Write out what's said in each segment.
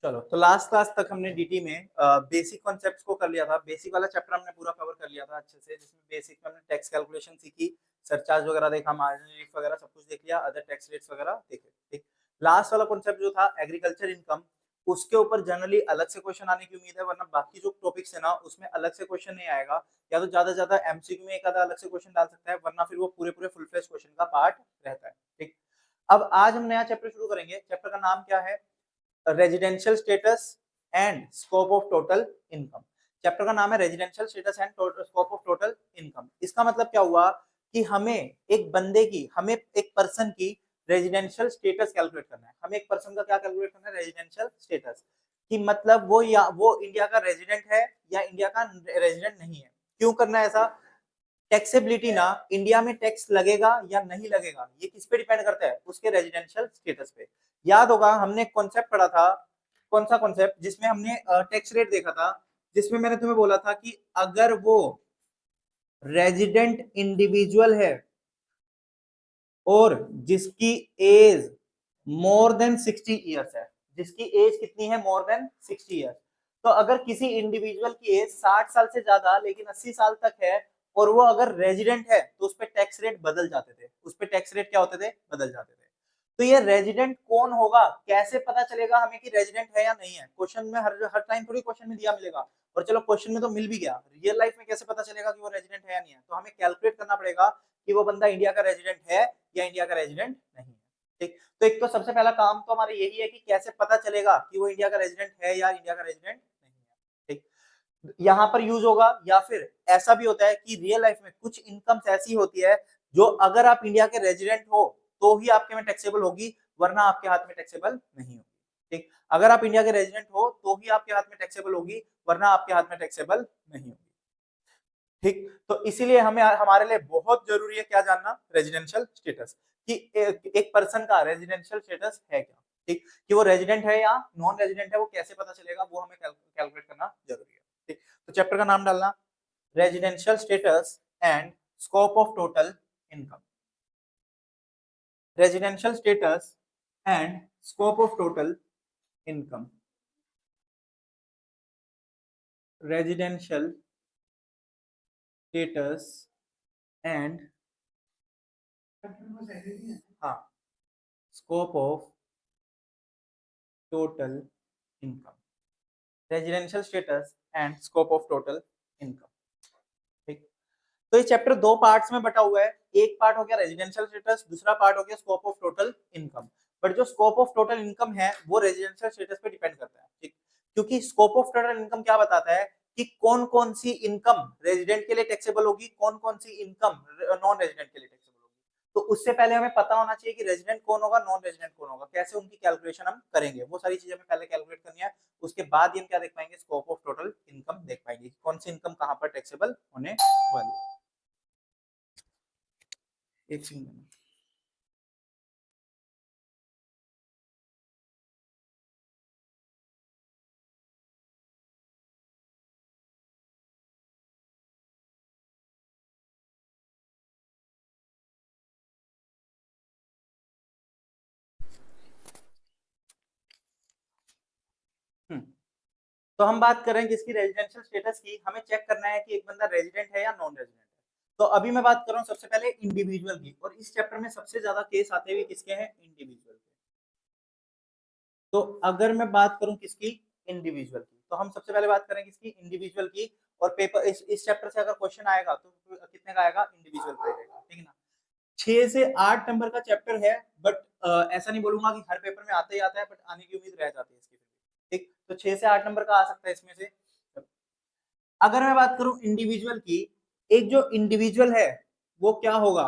चलो, तो last class तक हमने डीटी में बेसिक कॉन्सेप्ट्स को कर लिया था। बेसिक वाला चैप्टर हमने पूरा कवर कर लिया था अच्छे से, जिसमें बेसिक में हमने टैक्स कैलकुलेशन सीखी, सरचार्ज वगैरह देखा, मार्जिनल रेट वगैरह सब कुछ देख लिया, अदर टैक्स रेट्स वगैरह देखे। ठीक, लास्ट वाला कॉन्सेप्ट जो था एग्रीकल्चर इनकम, उसके ऊपर जनरली अलग से क्वेश्चन आने की उम्मीद है, वरना बाकी जो टॉपिक्स है ना उसमें अलग से क्वेश्चन नहीं आएगा। या तो ज्यादा ज्यादा एमसीक्यू में एक आधा अलग से क्वेश्चन डाल सकता है, वरना फिर वो पूरे पूरे फुल फ्लेज क्वेश्चन का पार्ट रहता है। ठीक, अब आज हम नया चैप्टर शुरू करेंगे। चैप्टर का नाम क्या है? Residential status and scope of total income. Chapter का नाम है residential status and scope of total income. इसका मतलब क्या हुआ कि हमें एक बंदे की, हमें एक पर्सन की रेजिडेंशियल स्टेटस कैलकुलेट करना है। हमें एक पर्सन का क्या कैलकुलेट करना है? रेजिडेंशियल स्टेटस, कि मतलब वो या वो इंडिया का रेजिडेंट है या इंडिया का रेजिडेंट नहीं है। क्यों करना है ऐसा? टैक्सेबिलिटी ना, इंडिया में टैक्स लगेगा या नहीं लगेगा, ये किस पे डिपेंड करता है? उसके रेजिडेंशियल स्टेटस पे। याद होगा हमने कॉन्सेप्ट पढ़ा था, कौन सा कॉन्सेप्ट, जिसमें हमने टैक्स रेट देखा था, जिसमें मैंने तुम्हें बोला था कि अगर वो रेजिडेंट इंडिविजुअल है और जिसकी एज मोर देन 60 ईयर्स है, जिसकी एज कितनी है? More than 60 years. तो अगर किसी इंडिविजुअल की एज 60 साल से ज्यादा लेकिन 80 साल तक है और वो अगर रेजिडेंट है, तो उस पर टैक्स रेट बदल जाते थे। उस पर टैक्स रेट क्या होते थे? बदल जाते थे। तो ये रेजिडेंट कौन होगा? कैसे पता चलेगा हमें कि रेजिडेंट है या नहीं है? क्वेश्चन में हर टाइम थोड़ी क्वेश्चन में दिया मिलेगा। और चलो क्वेश्चन में तो मिल भी गया, रियल लाइफ में कैसे पता चलेगा कि वो रेजिडेंट है या नहीं है? तो हमें कैलकुलेट करना पड़ेगा कि वो बंदा इंडिया का रेजिडेंट है या इंडिया का रेजिडेंट नहीं है। ठीक, तो एक तो सबसे पहला काम तो हमारा यही है कि कैसे पता चलेगा कि वो इंडिया का रेजिडेंट है या इंडिया का रेजिडेंट नहीं है। ठीक, यहाँ पर यूज होगा, या फिर ऐसा भी होता है कि रियल लाइफ में कुछ इनकम्स ऐसी होती है जो अगर आप इंडिया के रेजिडेंट हो तो ही आपके में टैक्सेबल होगी, वरना आपके हाथ में टैक्सेबल नहीं होगी। ठीक, अगर आप इंडिया के रेजिडेंट हो तो ही आपके हाथ में टैक्सेबल होगी, वरना आपके हाथ में टैक्सेबल नहीं होगी। ठीक, तो इसीलिए हमें, हमारे लिए बहुत जरूरी है क्या जानना? रेजिडेंशियल स्टेटस, कि एक पर्सन का रेजिडेंशियल स्टेटस है क्या। ठीक, कि वो रेजिडेंट है या नॉन रेजिडेंट है, वो कैसे पता चलेगा, वो हमें कैलकुलेट करना जरूरी है। ठीक, तो चैप्टर का नाम डालना residential status and scope of total income. Residential status and scope of total income. Residential status and, हाँ, scope of total income. Residential status and scope of total income. ठीक, तो ये चैप्टर दो पार्ट्स में बटा हुआ है। एक पार्ट हो गया रेजिडेंशियल स्टेटस, दूसरा पार्ट हो गया scope of total income. But जो स्कोप ऑफ टोटल इनकम है वो रेजिडेंशियल स्टेटस पे डिपेंड करता है। ठीक, क्योंकि स्कोप ऑफ टोटल इनकम क्या बताता है कि कौन कौन सी इनकम रेजिडेंट के लिए टैक्सेबल होगी, कौन कौन सी इनकम नॉन रेजिडेंट के लिए टैक्सेबल होगी। तो उससे पहले हमें पता होना चाहिए कि रेजिडेंट कौन होगा, नॉन रेजिडेंट कौन होगा, कैसे उनकी कैलकुलेशन हम करेंगे, वो सारी चीजें हमें पहले कैलकुलेट करनी है। उसके बाद ही हम क्या देख पाएंगे? स्कोप ऑफ टोटल इनकम देख पाएंगे, कौन सी इनकम कहां पर टैक्सेबल होने वाली है। एक सेकंड। तो हम बात कर रहे हैं किसकी? रेजिडेंशियल स्टेटस की। हमें चेक करना है कि एक बंदा रेजिडेंट है या नॉन रेजिडेंट है। तो अभी मैं बात कर रहा हूँ सबसे पहले इंडिविजुअल की, और इस चैप्टर में सबसे ज्यादा केस आते हुए किसके हैं? इंडिविजुअल के। तो अगर मैं बात करूं किसकी? इंडिविजुअल की, तो हम सबसे पहले बात करें किसकी? इंडिविजुअल की। और पेपर इस चैप्टर से अगर क्वेश्चन आएगा तो कितने का आएगा? इंडिविजुअल का आएगा। ठीक है ना? 6 से 8 नंबर का चैप्टर है, बट ऐसा नहीं बोलूंगा कि हर पेपर में आता ही आता है, बट आने की उम्मीद रह जाती है इसकी। ठीक, तो 6 से 8 नंबर का आ सकता है इसमें से। अगर मैं बात करूं इंडिविजुअल की, एक जो इंडिविजुअल है वो क्या होगा?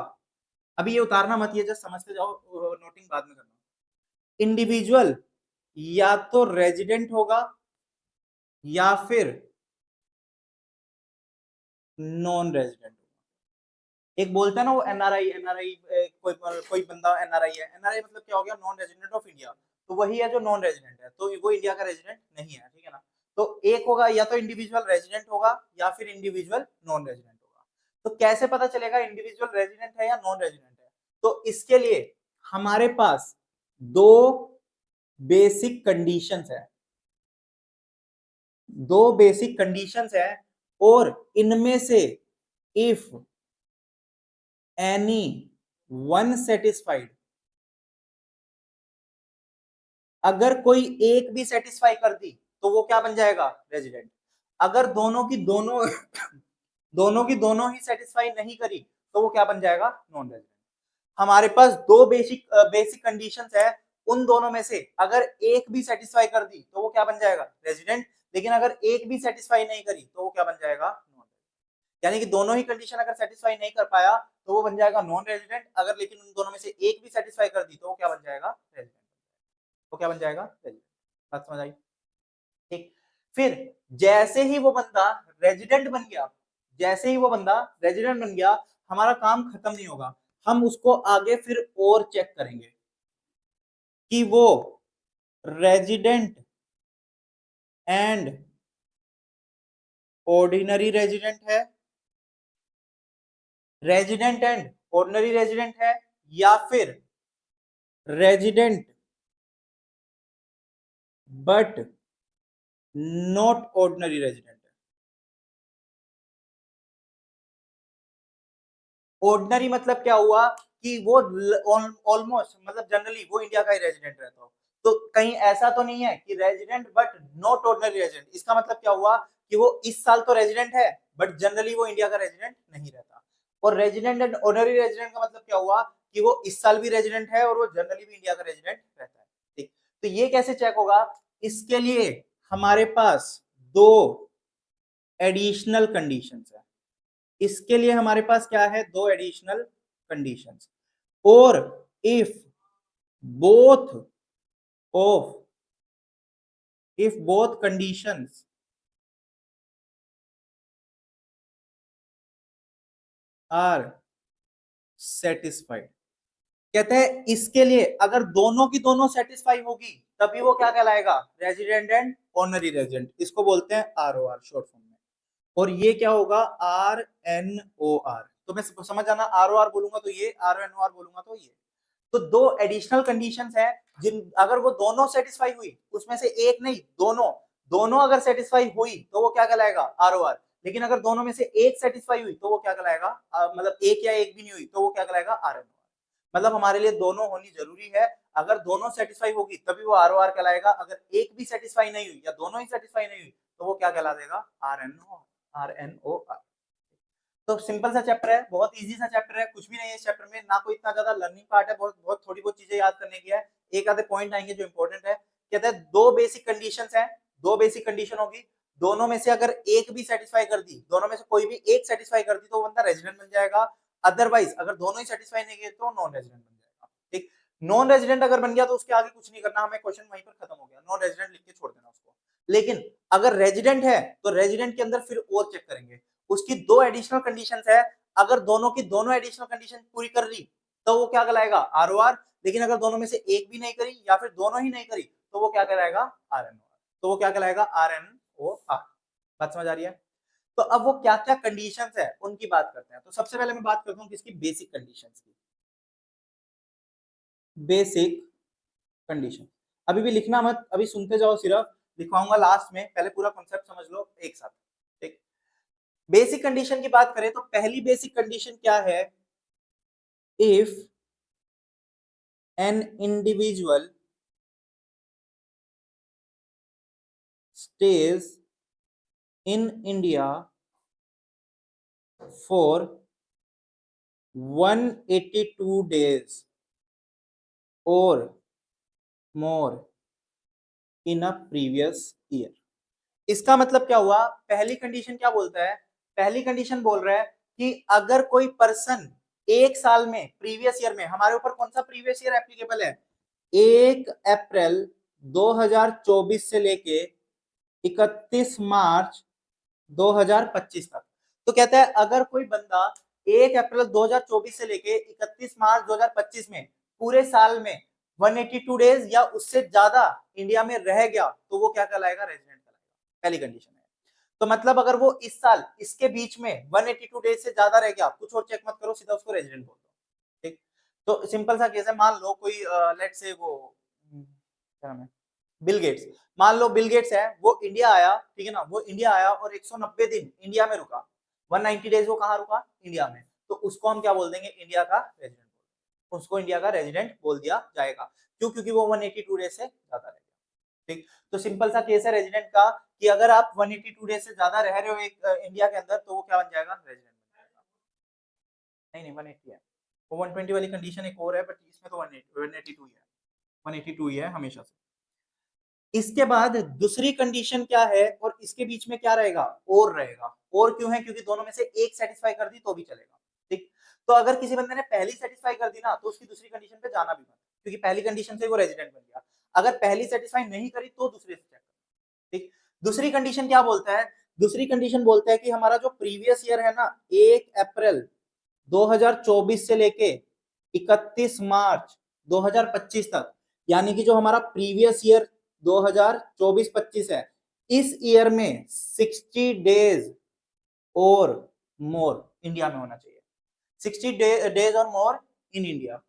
अभी ये उतारना मत, ये जस्ट समझते जाओ, नोटिंग बाद में करना। इंडिविजुअल या तो रेजिडेंट होगा या फिर नॉन रेजिडेंट होगा। एक बोलता है ना वो एनआरआई, एनआरआई कोई कोई बंदा एनआरआई है। एनआरआई मतलब क्या हो गया? Non resident of India. तो वही है जो नॉन रेजिडेंट है, तो वो इंडिया का रेजिडेंट नहीं है। ठीक है ना? तो एक होगा या तो इंडिविजुअल रेजिडेंट होगा या फिर इंडिविजुअल नॉन रेजिडेंट होगा। तो कैसे पता चलेगा इंडिविजुअल रेजिडेंट है या नॉन रेजिडेंट है? तो इसके लिए हमारे पास दो बेसिक कंडीशंस है। दो बेसिक कंडीशंस है और इनमें से इफ एनी वन सेटिस्फाइड, अगर कोई एक भी सेटिस्फाई कर दी तो वो क्या बन जाएगा, रेजिडेंट। अगर दोनों की दोनों दोनों की दोनों ही सेटिस्फाई नहीं करी तो वो क्या बन जाएगा, नॉन रेजिडेंट। हमारे पास दो बेसिक बेसिक कंडीशंस है, उन दोनों में से अगर एक भी सेटिस्फाई कर दी तो वो क्या बन जाएगा, रेजिडेंट। लेकिन अगर एक भी सेटिस्फाई नहीं करी तो वो क्या बन जाएगा, नॉन। यानी कि दोनों ही कंडीशन अगर सेटिस्फाई नहीं कर पाया तो वो बन जाएगा नॉन रेजिडेंट, अगर लेकिन उन दोनों में से एक भी सेटिस्फाई कर दी तो वो क्या बन जाएगा, रेजिडेंट। वो क्या बन जाएगा, रेजिडेंट। बात समझ आई, ठीक। फिर जैसे ही वो बंदा रेजिडेंट बन गया, जैसे ही वो बंदा रेजिडेंट बन गया, हमारा काम खत्म नहीं होगा, हम उसको आगे फिर और चेक करेंगे कि वो रेजिडेंट एंड ऑर्डिनरी रेजिडेंट है, रेजिडेंट एंड ऑर्डिनरी रेजिडेंट है, या फिर resident but not ordinary resident है। ऑर्डिनरी मतलब क्या हुआ कि वो ऑलमोस्ट मतलब जनरली वो इंडिया का ही रेजिडेंट रहता हो। तो कहीं ऐसा तो नहीं है कि resident but not ordinary resident, इसका मतलब क्या हुआ कि वो इस साल तो रेजिडेंट है बट जनरली वो इंडिया का रेजिडेंट नहीं रहता। और रेजिडेंट एंड ऑर्डिनरी रेजिडेंट का मतलब क्या हुआ कि वो इस साल भी रेजिडेंट है और वो जनरली भी इंडिया का रेजिडेंट रहता है, ठीक। तो ये कैसे चेक होगा, इसके लिए हमारे पास दो एडिशनल कंडीशंस है। इसके लिए हमारे पास क्या है, दो एडिशनल कंडीशंस। और if both of if both conditions are satisfied, कहते हैं इसके लिए अगर दोनों की दोनों सेटिस्फाई होगी तभी वो क्या कहलाएगा, रेजिडेंट एंड ऑनरी रेजिडेंट, इसको बोलते हैं ROR शॉर्ट फॉर्म में। और ये क्या होगा, RNOR। तो मैं समझ आना, ROR बोलूंगा तो ये, RNOR बोलूंगा तो ये। तो दो एडिशनल कंडीशंस है, जिन अगर वो दोनों सेटिस्फाई हुई, उसमें से एक नहीं, दोनों दोनों अगर सेटिस्फाई हुई तो वो क्या कहलाएगा, ROR। लेकिन अगर दोनों में से एक सेटिस्फाई हुई तो वो क्या कहलाएगा, मतलब एक या एक भी नहीं हुई तो वो क्या कहलाएगा, RNOR। मतलब हमारे लिए दोनों होनी जरूरी है, अगर दोनों सेटिस्फाई होगी तभी वो ROR कहलाएगा, अगर एक भी सेटिस्फाई नहीं हुई या दोनों ही सेटिस्फाई नहीं हुई तो वो क्या कहला देगा, RNOR। तो सिंपल सा चैप्टर है, बहुत इजी सा चैप्टर है, कुछ भी नहीं है इस चैप्टर में, ना कोई इतना ज्यादा लर्निंग पार्ट है, बहुत बहुत थोड़ी बहुत चीजें याद करने की है। एक आधे पॉइंट आएंगे जो इंपॉर्टेंट है। कहते हैं दो बेसिक कंडीशंस है, दो बेसिक कंडीशन होगी, दोनों में से अगर एक भी सेटिस्फाई कर दी, दोनों में से कोई भी एक सेटिस्फाई कर दी तो वो बंदा रेजिडेंट बन जाएगा। अदरवाइज अगर दोनों ही सेटिस्फाई नहीं किए तो नॉन रेजिडेंट बन जाएगा, ठीक। नॉन रेजिडेंट अगर बन गया तो उसके आगे कुछ नहीं करना, हमें क्वेश्चन वहीं पर खत्म हो गया, नॉन रेजिडेंट लिख के छोड़ देना उसको। लेकिन अगर रेजिडेंट है तो रेजिडेंट के अंदर फिर और चेक करेंगे, उसकी दो एडिशनल कंडीशंस है, अगर दोनों की दोनों एडिशनल कंडीशन पूरी कर ली तो वो क्या कहलाएगा, ROR। लेकिन अगर दोनों में से एक भी नहीं करी या फिर दोनों ही नहीं करी तो वो क्या कहलाएगा, RNOR। तो वो क्या कहलाएगा, RNOR। बात समझ आ रही है। तो अब वो क्या क्या कंडीशंस है उनकी बात करते हैं। तो सबसे पहले मैं बात करता हूँ किसकी, बेसिक कंडीशंस की। बेसिक कंडीशन, अभी भी लिखना मत, अभी सुनते जाओ, सिर्फ लिखवाऊंगा लास्ट में, पहले पूरा कॉन्सेप्ट समझ लो एक साथ, ठीक। बेसिक कंडीशन की बात करें तो पहली बेसिक कंडीशन क्या है, if an individual stays in India for 182 days or more in a previous year। इसका मतलब क्या हुआ, पहली कंडीशन क्या बोलता है, पहली कंडीशन बोल रहा है कि अगर कोई पर्सन एक साल में, प्रीवियस ईयर में, हमारे ऊपर कौन सा प्रीवियस ईयर एप्लीकेबल है, 1 अप्रैल 2024 से लेके 31 मार्च 2025 तक। तो कहता है अगर कोई बंदा 1 अप्रैल 2024 से लेके 31 मार्च 2025 में पूरे साल में 182 डेज या उससे ज्यादा इंडिया में रह गया तो वो क्या कहलाएगा, रेजिडेंट कहलाएगा। पहली कंडीशन है। तो मतलब अगर वो इस साल इसके बीच में 182 डेज से ज्यादा रह गया, कुछ और चेक मत करो, सीधा उसको रेजिडेंट बोल दो, ठीक। तो सिंपल सा केस है, मान लो कोई लेट से वो क्या नाम है, बिल गेट्स, मान लो बिल गेट्स है, वो इंडिया आया, ठीक है ना, वो इंडिया आया और 190 दिन इंडिया में रुका, 190 डेज वो कहाँ रुका, इंडिया में, तो उसको हम क्या बोल देंगे, इंडिया का रेजिडेंट, उसको इंडिया का रेजिडेंट बोल दिया जाएगा। क्यों? क्योंकि वो 182 डेज से ज्यादा रहेगा। ठीक, तो सिंपल सा केस है रेजिडेंट का, कि अगर आप 182 डेज से ज्यादा रह रहे हो एक इंडिया के अंदर, तो वो क्या बन जाएगा, रेजिडेंट बन जाएगा। नहीं नहीं 180 है, वो 120 वाली कंडीशन एक और है, बट इसमें तो 182 ही है, 182 ही है हमेशा से। इसके बाद दूसरी कंडीशन क्या है, और इसके बीच में क्या रहेगा, और रहेगा, और क्यों है, क्योंकि दोनों में से एक सेटिस्फाई कर दी तो भी चलेगा। ठीक, तो अगर किसी बंदे ने पहली सेटिस्फाई कर दी ना, तो उसकी दूसरी कंडीशन पे जाना भी मत, क्योंकि पहली कंडीशन से वो रेजिडेंट बन गया। अगर पहली सेटिस्फाई नहीं करी तो दूसरे से चेक। ठीक, दूसरी कंडीशन क्या बोलता है, दूसरी कंडीशन बोलता है कि हमारा जो प्रीवियस ईयर है ना, 1 अप्रैल 2024 से लेके 31 मार्च 2025 तक, यानी कि जो हमारा प्रीवियस ईयर 2024-25 है, इस ईयर में 60 डेज और मोर इंडिया में होना चाहिए, 60 डेज और more in India,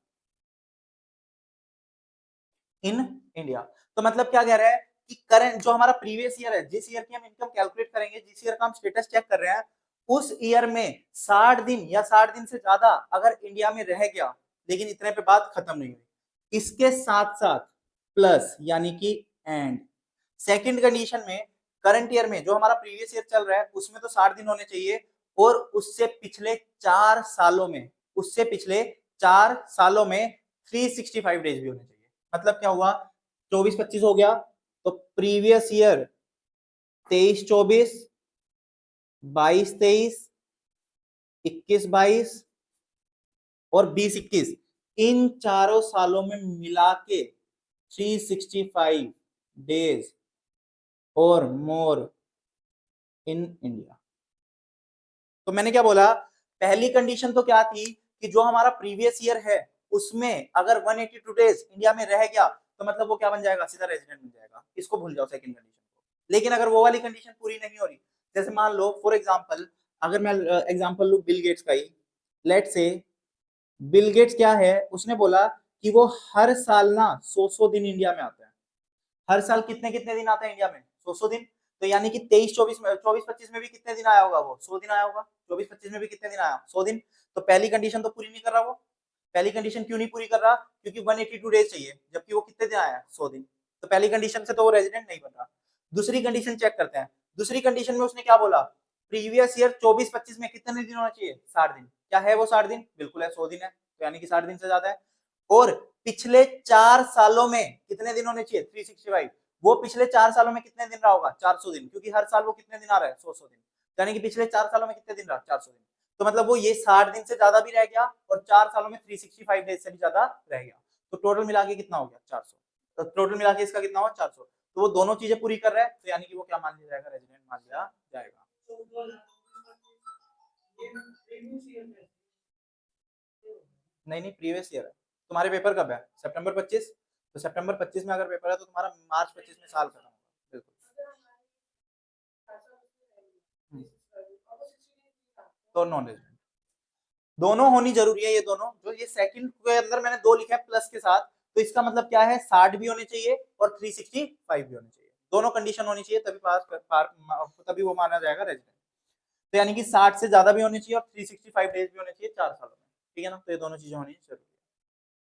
in India. तो मतलब क्या कह रहा है कि करंट जो हमारा प्रीवियस ईयर है, जिस ईयर की हम इनकम कैलकुलेट करेंगे, जिस ईयर का हम स्टेटस चेक कर रहे हैं, उस ईयर में 60 दिन या 60 दिन से ज्यादा अगर इंडिया में रह गया, लेकिन इतने पे बात खत्म नहीं हुई, इसके साथ साथ प्लस यानी कि एंड सेकंड कंडीशन में, करंट ईयर में जो हमारा प्रीवियस ईयर चल रहा है उसमें तो 60 दिन होने चाहिए, और उससे पिछले 4 सालों में, उससे पिछले 4 सालों में 365 डेज भी होने चाहिए। मतलब क्या हुआ, 24-25 हो गया, तो प्रीवियस ईयर 23-24, 22-23, 21-22 और 20-21, इन चारों सालों में मिला के 365 डेज और मोर इन इंडिया। तो मैंने क्या बोला, पहली कंडीशन तो क्या थी कि जो हमारा प्रीवियस ईयर है उसमें अगर 182 डेज इंडिया में रह गया, तो मतलब वो क्या बन जाएगा, सीधा रेजिडेंट बन जाएगा, इसको भूल जाओ सेकंड कंडीशन को। लेकिन अगर वो वाली कंडीशन पूरी नहीं हो रही, जैसे मान लो फॉर एग्जांपल, अगर मैं एग्जांपल लूं बिल गेट्स का ही, लेट से बिल गेट्स क्या है, उसने बोला कि वो हर साल ना 100 दिन इंडिया में आता है, हर साल कितने कितने दिन आता है इंडिया में, 100 दिन, तो यानी कि 23-24 में, 24-25 में भी कितने दिन आया होगा, वो 100 दिन आया होगा, 24-25 में भी कितने दिन आया, 100 दिन। तो पहली कंडीशन तो पूरी नहीं कर रहा वो, पहली कंडीशन क्यों नहीं पूरी कर रहा, क्योंकि 182 डेज चाहिए, जबकि वो कितने दिन आया, 100 दिन, तो पहली कंडीशन से तो वो रेजिडेंट नहीं बन रहा। दूसरी कंडीशन चेक करते हैं, दूसरी कंडीशन में उसने क्या बोला, प्रीवियस ईयर 24-25 में कितने दिन होना चाहिए, 60 दिन, क्या है वो 60 दिन, बिल्कुल है 100 दिन है, तो यानी कि 60 दिन से ज्यादा है। और पिछले 4 सालों में कितने दिन होने चाहिए, 365, वो पिछले 4 सालों में कितने दिन रहा होगा, 400 दिन, क्योंकि हर साल वो कितने दिन आ रहा है, 100 दिन, यानी कि पिछले 4 सालों में कितने दिन रहा, 400 दिन, तो मतलब वो ये 60 दिन से ज्यादा भी रह गया और 4 सालों में 365 डेज से भी ज्यादा रह गया, तो टोटल मिला के कितना हो गया, 400, तो टोटल मिला के इसका कितना हुआ, 400, तो वो दोनों चीजें पूरी कर रहा है, तो यानी कि वो क्या मान लिया जाएगा, रेजिडेंट मान लिया जाएगा। नहीं नहीं प्रीवियस ईयर है, तुम्हारे पेपर कब है, सितंबर 25, तो सितंबर 25 में अगर पेपर है तो तुम्हारा मार्च 25 में साल खत्म होगा, बिल्कुल। हम्म, तो नॉन रेजिडेंट दोनों होनी जरूरी है, ये दोनों जो ये सेकंड के अंदर मैंने दो लिखा है प्लस के साथ, तो इसका मतलब क्या है, 60 भी होने चाहिए और 365 भी होने चाहिए, दोनों कंडीशन होनी चाहिए, तभी तभी वो माना जाएगा रेजिडेंट। तो यानी कि 60 से ज्यादा भी होने चाहिए और 365 डेज भी होने चाहिए 4 सालों में, ठीक है ना, तो ये दोनों चीजें होनी जरूरी है।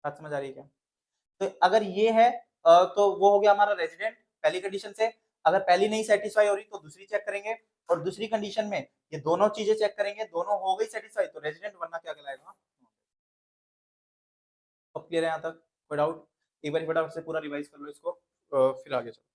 बात समझ आ रही है क्या? तो अगर ये है तो वो हो गया हमारा रेजिडेंट पहली कंडीशन से। अगर पहली नहीं सेटिस्फाई हो रही तो दूसरी चेक करेंगे, और दूसरी कंडीशन में ये दोनों चीजें चेक करेंगे, दोनों हो गई सेटिस्फाई तो रेजिडेंट, वरना क्या कहलाएगा। अब क्लियर है यहाँ तक, कोई डाउट? एक बार फटाफट से पूरा रिवाइज कर लो इसको, फिर आगे चलते हैं।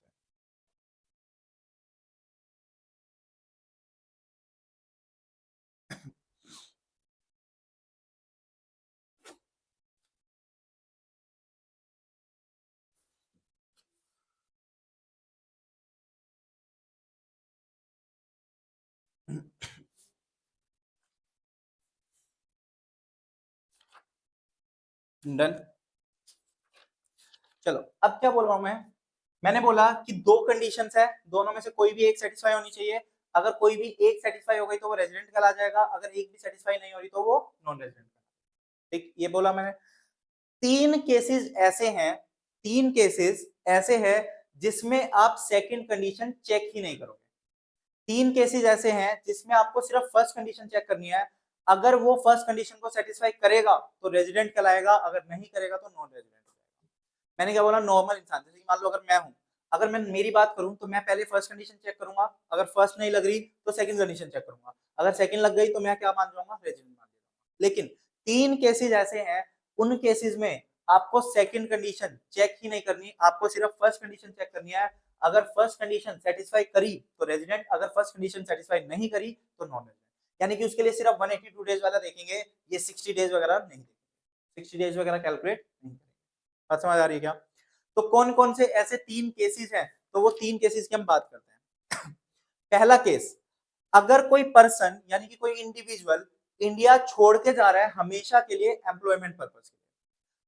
डन। चलो अब क्या बोल रहा हूं मैं, मैंने बोला कि दो कंडीशंस है, दोनों में से कोई भी एक सेटिस्फाई होनी चाहिए, अगर कोई भी एक सेटिस्फाई हो गई तो वो रेजिडेंट कहला जाएगा, अगर एक भी सेटिस्फाई नहीं हो रही तो वो नॉन रेजिडेंट। ठीक, ये बोला मैंने। तीन केसेस ऐसे हैं, तीन केसेस ऐसे हैं जिसमें आप सेकंड कंडीशन चेक ही नहीं करोगे। 3 केसेस ऐसे हैं जिसमें आपको सिर्फ फर्स्ट कंडीशन चेक करनी है। अगर वो फर्स्ट कंडीशन को सेटिस्फाई करेगा तो रेजिडेंट कहलाएगा, अगर नहीं करेगा तो नॉन रेजिडेंट। मैंने क्या बोला, नॉर्मल इंसान। जैसे कि मान लो अगर मैं हूं, अगर मैं मेरी बात करूं तो मैं पहले फर्स्ट कंडीशन चेक करूंगा, अगर फर्स्ट नहीं लग रही तो सेकंड कंडीशन चेक करूंगा, अगर सेकंड लग गई तो मैं क्या मान जाऊंगा, रेजिडेंट मान जाऊंगा। लेकिन 3 केसेस ऐसे हैं, उन केसेस में आपको सेकंड कंडीशन चेक ही नहीं करनी, आपको सिर्फ फर्स्ट कंडीशन चेक करनी है। अगर फर्स्ट कंडीशन सेटिस्फाई करी तो रेजिडेंट, अगर फर्स्ट कंडीशन सेटिस्फाई नहीं करी तो नॉन रेजिडेंट। यानी कि उसके लिए सिर्फ 182 डेज वाला देखेंगे, ये 60 डेज वगैरह नहीं देखेंगे, 60 डेज वगैरह कैलकुलेट नहीं करेंगे। बात समझ आ रही है क्या? तो कौन कौन से ऐसे 3 केसेस हैं, तो वो 3 केसेस की हम बात करते हैं। पहला केस, अगर कोई पर्सन यानी कि कोई इंडिविजुअल इंडिया छोड़ के जा रहा है हमेशा के लिए एम्प्लॉयमेंट पर्पज के लिए।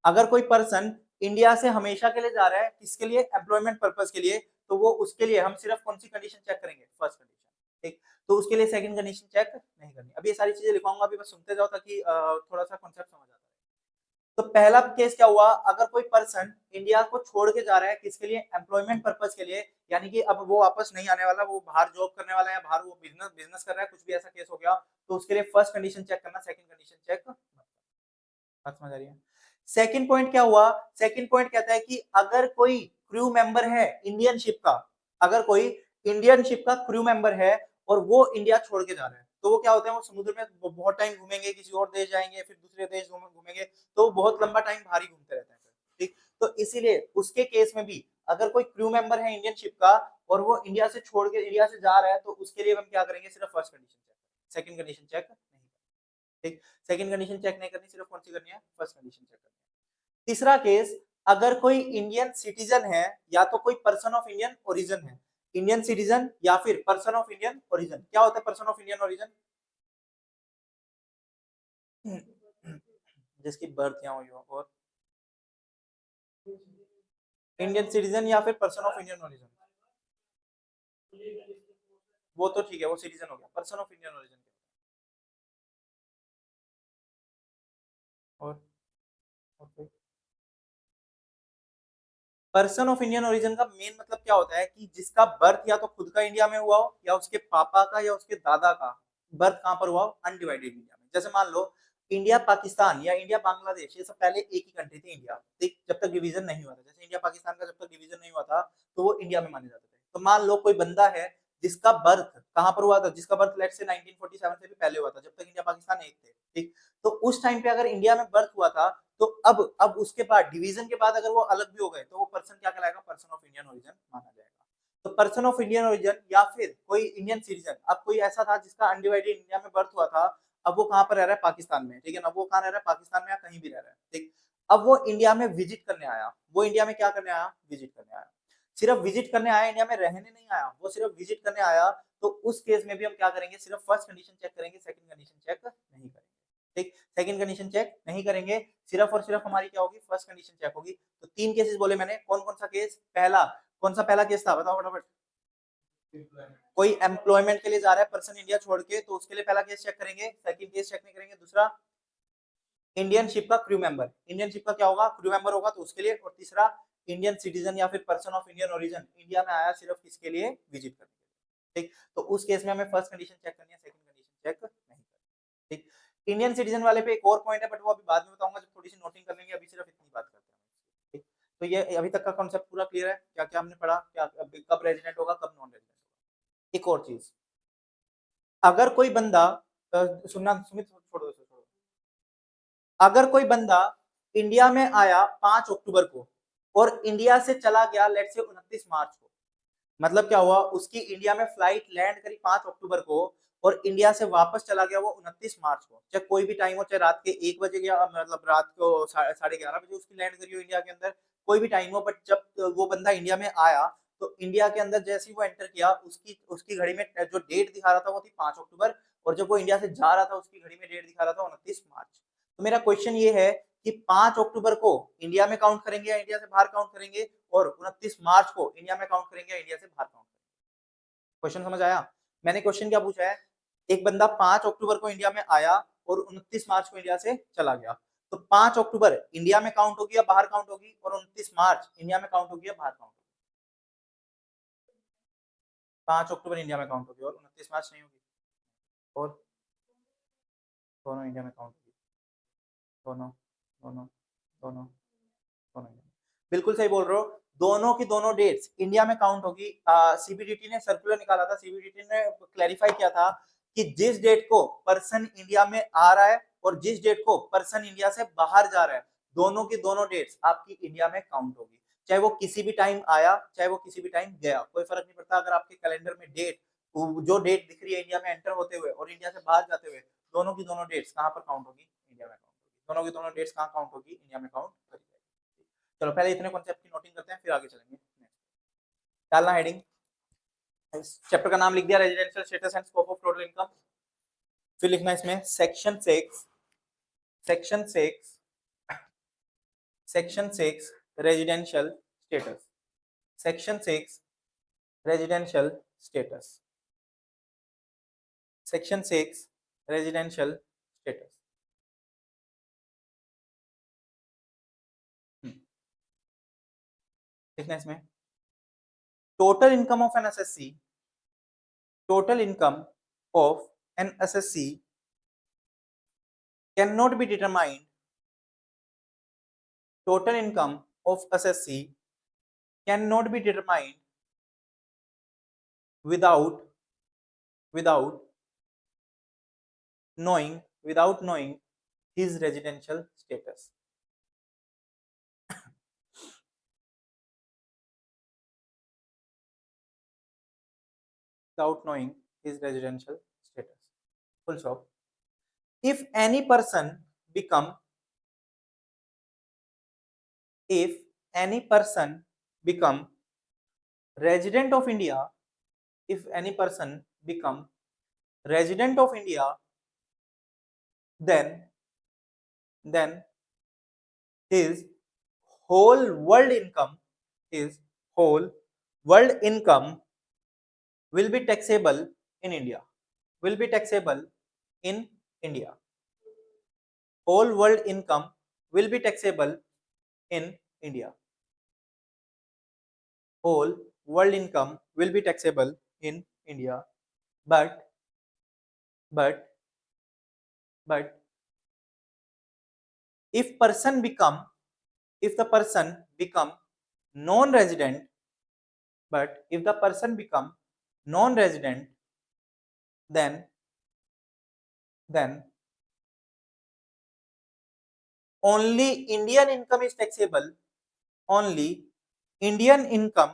अगर कोई पर्सन इंडिया से हमेशा के लिए जा रहा है, किसके लिए, एम्प्लॉयमेंट पर्पज के लिए, तो वो उसके लिए हम सिर्फ कौन सी कंडीशन चेक करेंगे, फर्स्ट कंडीशन। ठीक, तो उसके लिए सेकंड कंडीशन चेक नहीं करनी। अब ये सारी चीजें लिखवाऊंगा, अभी बस सुनते जाओ ताकि थोड़ा सा कॉन्सेप्ट समझ आता है। तो पहला केस क्या हुआ, अगर कोई पर्सन इंडिया को छोड़ के जा रहा है किसके लिए, एम्प्लॉयमेंट पर्पज के लिए, यानी कि अब वो वापस नहीं आने वाला, वो बाहर जॉब करने वाला है, बाहर वो बिजनेस बिजनेस कर रहा है, कुछ भी ऐसा केस हो गया, तो उसके लिए फर्स्ट कंडीशन चेक करना, सेकंड कंडीशन चेक। बात समझ आ रही है? सेकंड पॉइंट क्या हुआ, सेकंड पॉइंट कहता है कि अगर कोई क्रू मेंबर है इंडियन शिप का, अगर कोई इंडियन शिप का क्रू मेंबर है और वो इंडिया छोड़ के जा रहा है, तो वो क्या होता है, वो समुद्र में बहुत टाइम घूमेंगे, किसी और देश जाएंगे, फिर दूसरे देश घूमेंगे, तो बहुत लंबा टाइम भारी घूमते रहते हैं। ठीक, तो इसीलिए उसके केस में भी अगर कोई क्रू मेंबर है इंडियन शिप का और वो इंडिया से छोड़ के इंडिया से जा रहा है, तो उसके लिए हम क्या करेंगे, सिर्फ first condition check, second condition check नहीं। ठीक, सेकंड कंडीशन चेक नहीं करनी, सिर्फ कौन सी करनी है, फर्स्ट कंडीशन चेक करनी है। तीसरा केस, अगर कोई इंडियन सिटीजन है या तो कोई पर्सन ऑफ इंडियन ओरिजिन है, इंडियन सिटीजन या फिर पर्सन ऑफ इंडियन ओरिजिन। क्या होता है पर्सन ऑफ इंडियन ओरिजिन? जिसकी बर्थ यहाँ हुई हो, और इंडियन सिटीजन या फिर पर्सन ऑफ इंडियन ओरिजिन, वो तो ठीक है, वो सिटीजन हो गया। पर्सन ऑफ इंडियन ओरिजिन और पर्सन ऑफ इंडियन ओरिजिन का मेन मतलब क्या होता है कि जिसका बर्थ या तो खुद का इंडिया में हुआ हो, या उसके पापा का या उसके दादा का बर्थ कहां पर हुआ हो, अनडिवाइडेड इंडिया में। जैसे मान लो इंडिया पाकिस्तान या इंडिया बांग्लादेश, ये सब पहले एक ही कंट्री थी इंडिया, ठीक, जब तक डिवीजन नहीं हुआ था। जैसे इंडिया पाकिस्तान का जब तक डिवीजन नहीं हुआ था तो वो इंडिया में माने जाते थे। तो मान लो कोई बंदा है जिसका बर्थ कहां पर हुआ था, जिसका बर्थ लेट से 1947 से भी पहले हुआ था, जब तक इंडिया पाकिस्तान एक थे, ठीक, तो उस टाइम पे अगर इंडिया में बर्थ हुआ था, तो अब उसके बाद डिवीजन के बाद अगर वो अलग भी हो गए तो वो पर्सन क्या कहलाएगा, पर्सन ऑफ इंडियन ओरिजिन माना जाएगा। तो पर्सन ऑफ इंडियन ओरिजिन या फिर कोई इंडियन सिटीजन, अब कोई ऐसा था जिसका अनडिवाइडेड इंडिया में बर्थ हुआ था, अब वो कहां पर रह रहा है, पाकिस्तान में, ठीक है ना, वो कहां रह रहा है, पाकिस्तान में या कहीं भी रह रहा है, ठीक। अब वो इंडिया में विजिट करने आया, वो इंडिया में क्या करने आया, विजिट करने आया। सिर्फ विजिट करने आया, इंडिया में रहने नहीं आया, वो सिर्फ विजिट करने आया, तो उस केस में भी हम क्या करेंगे, सिर्फ फर्स्ट कंडीशन चेक करेंगे, सेकंड कंडीशन चेक नहीं करेंगे। ठीक, सेकंड कंडीशन चेक नहीं करेंगे, सिर्फ और सिर्फ हमारी क्या होगी, फर्स्ट कंडीशन चेक होगी। तो 3 केसेस बोले मैंने, कौन कौन सा केस, पहला कौन सा पहला केस था, बताओ फटाफट। कोई एम्प्लॉयमेंट के लिए जा रहा है पर्सन इंडिया छोड़ के, तो उसके लिए पहला केस चेक करेंगे, सेकंड केस चेक नहीं करेंगे। दूसरा, इंडियन शिप का क्रू मेंबर, इंडियन शिप का क्या होगा, क्रू मेंबर होगा, तो उसके लिए। और तीसरा, इंडियन सिटीजन या फिर person of Indian origin, India में आया सिर्फ किसके लिए, विजिट करने के लिए। ठीक, तो उस केस में हमें फर्स्ट कंडीशन चेक करनी है, सेकंड कंडीशन चेक नहीं करनी। ठीक, इंडियन सिटीजन वाले पे एक और पॉइंट है, बट वो अभी बाद में बताऊंगा, जब थोड़ी सी नोटिंग कर लेंगे, अभी सिर्फ इतनी बात करते हैं। ठीक, तो ये अभी तक का कॉन्सेप्ट पूरा क्लियर है, क्या क्या हमने पढ़ा, क्या कब रेजिडेंट होगा, कब नॉन रेजिडेंट होगा। एक और चीज, अगर कोई बंदा सुनना सुमित, छोड़ो छोड़ो, अगर कोई बंदा इंडिया में आया 5 अक्टूबर को और इंडिया से चला गया लेट से 29 मार्च को, मतलब क्या हुआ, उसकी इंडिया में फ्लाइट लैंड करी 5 अक्टूबर को और इंडिया से वापस चला गया वो 29 मार्च को, चाहे कोई भी टाइम हो, चाहे रात के 1 बजे या मतलब रात को 11:30 बजे उसकी लैंड करी हो इंडिया के अंदर, कोई भी टाइम हो, बट जब वो बंदा इंडिया में आया तो इंडिया के अंदर जैसे ही वो एंटर किया, उसकी उसकी घड़ी में जो डेट दिखा रहा था वो थी 5 अक्टूबर, और जब वो इंडिया से जा रहा था उसकी घड़ी में डेट दिखा रहा था 29 मार्च। तो मेरा क्वेश्चन ये है कि 5 अक्टूबर को इंडिया में काउंट करेंगे या इंडिया से बाहर काउंट करेंगे, और 29 मार्च को इंडिया में काउंट करेंगे या इंडिया से बाहर काउंट करेंगे। क्वेश्चन समझ आया? मैंने क्वेश्चन क्या पूछा है, एक बंदा 5 अक्टूबर को इंडिया में आया और 29 मार्च को इंडिया से चला गया, तो 5 अक्टूबर इंडिया में काउंट होगी या बाहर काउंट होगी, और 29 मार्च इंडिया में काउंट होगी या बाहर काउंट होगी। 5 अक्टूबर इंडिया में काउंट होगी और 29 मार्च नहीं होगी, और दोनों इंडिया में काउंट होगी, दोनों दोनों दोनों दोनों इंडिया में। बिल्कुल सही बोल रहे हो, दोनों की दोनों डेट्स इंडिया में काउंट होगी। सीबीडीटी ने सर्कुलर निकाला था, सीबीडीटी ने क्लैरिफाई किया था कि जिस डेट को पर्सन इंडिया में आ रहा है और जिस डेट को पर्सन इंडिया से बाहर जा रहा है, दोनों की दोनों डेट्स आपकी इंडिया में काउंट होगी, चाहे वो किसी भी टाइम आया चाहे वो किसी भी टाइम गया, कोई फर्क नहीं पड़ता। अगर आपके कैलेंडर में डेट, जो डेट दिख रही है इंडिया में एंटर होते हुए और इंडिया से बाहर जाते हुए, दोनों की दोनों डेट्स कहां पर काउंट होगी, इंडिया में काउंट होगी, दोनों की दोनों डेट्स कहां काउंट होगी, इंडिया में काउंट करी जाएगी। चलो पहले इतने कॉन्सेप्ट की नोटिंग करते हैं, फिर आगे चलेंगे। डालना हेडिंग, चैप्टर का नाम लिख दिया, residential status and scope of total income. फिर लिखना इसमें section 6, section 6, section 6 residential status, section 6 residential status, section 6 residential status. लिखना इसमें total income of an SSC, total income of an SSC cannot be determined, total income of SSC cannot be determined without knowing his residential status. Without knowing his residential status. Full stop. If any person become resident of India, if any person become resident of India, then his whole world income will be taxable in India, will be taxable in India. Whole world income will be taxable in India. Whole world income will be taxable in India. But if the person become non-resident, but if the person become non-resident, then only Indian income is taxable, only Indian income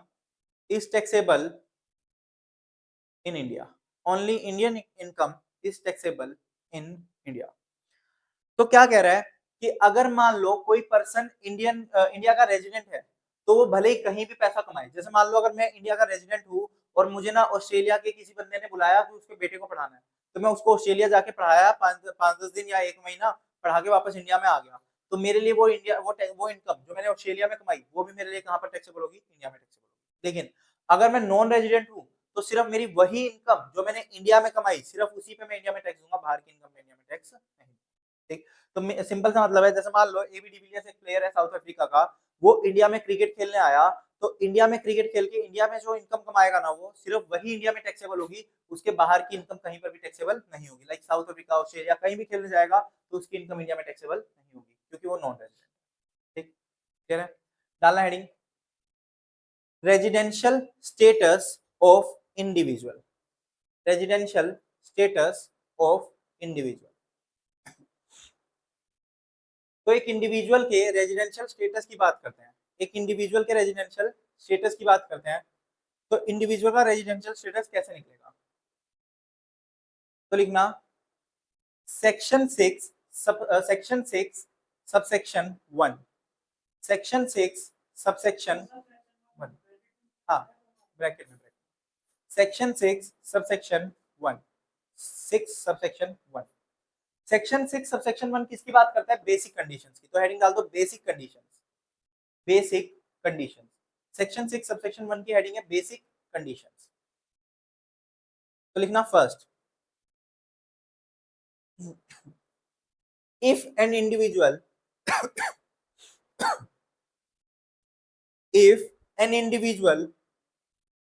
is taxable in India, only Indian income is taxable in India. तो क्या कह रहा है कि अगर मान लो कोई person India का रेजिडेंट है, तो वो भले ही कहीं भी पैसा कमाए, जैसे मान लो अगर मैं इंडिया का रेजिडेंट हूँ और मुझे ना ऑस्ट्रेलिया के किसी बंदे ने बुलाया कि उसके बेटे को पढ़ाना है, तो मैं उसको ऑस्ट्रेलिया जाके पढ़ाया 5-10 दिन या 1 महीना पढ़ा के वापस इंडिया में आ गया, तो मेरे लिए वो इनकम जो मैंने ऑस्ट्रेलिया में कमाई वो भी मेरे लिए कहाँ पर टैक्सेबल होगी, इंडिया में टैक्सेबल होगी। लेकिन अगर मैं नॉन रेजिडेंट हूँ तो सिर्फ मेरी वही इनकम जो मैंने इंडिया में कमाई सिर्फ उसी पे मैं इंडिया में टैक्स दूंगा, बाहर की इनकम में इंडिया में टैक्स नहीं। ठीक, तो सिंपल सा मतलब है, जैसे मान लो एबी डिविलियर्स एक प्लेयर है साउथ अफ्रीका का, वो इंडिया में क्रिकेट खेलने आया, तो इंडिया में क्रिकेट खेल के इंडिया में जो इनकम कमाएगा ना वो सिर्फ वही इंडिया में टैक्सेबल होगी, उसके बाहर की इनकम कहीं पर भी टैक्सेबल नहीं होगी। लाइक साउथ अफ्रीका, ऑस्ट्रेलिया कहीं भी खेलने जाएगा तो उसकी इनकम इंडिया में टैक्सेबल नहीं होगी क्योंकि वो नॉन रेजिडेंट। ठीक, क्लियर है? डालना heading, residential status of individual, residential status of individual. तो एक इंडिविजुअल के रेजिडेंशियल स्टेटस की बात करते हैं, एक इंडिविजुअल के रेजिडेंशियल स्टेटस की बात करते हैं, तो इंडिविजुअल का रेजिडेंशियल स्टेटस कैसे निकलेगा? तो लिखना सेक्शन 6 सबसेक्शन 1, सेक्शन 6 सबसेक्शन 1, हाँ ब्रैकेट में, section 6 subsection 1, 6 subsection 1, section 6 subsection 1 किसकी बात करता है? बेसिक कंडीशंस की। तो हेडिंग डाल दो basic conditions, basic conditions. Section 6 subsection 1 की हेडिंग है बेसिक कंडीशंस। तो लिखना first, if an individual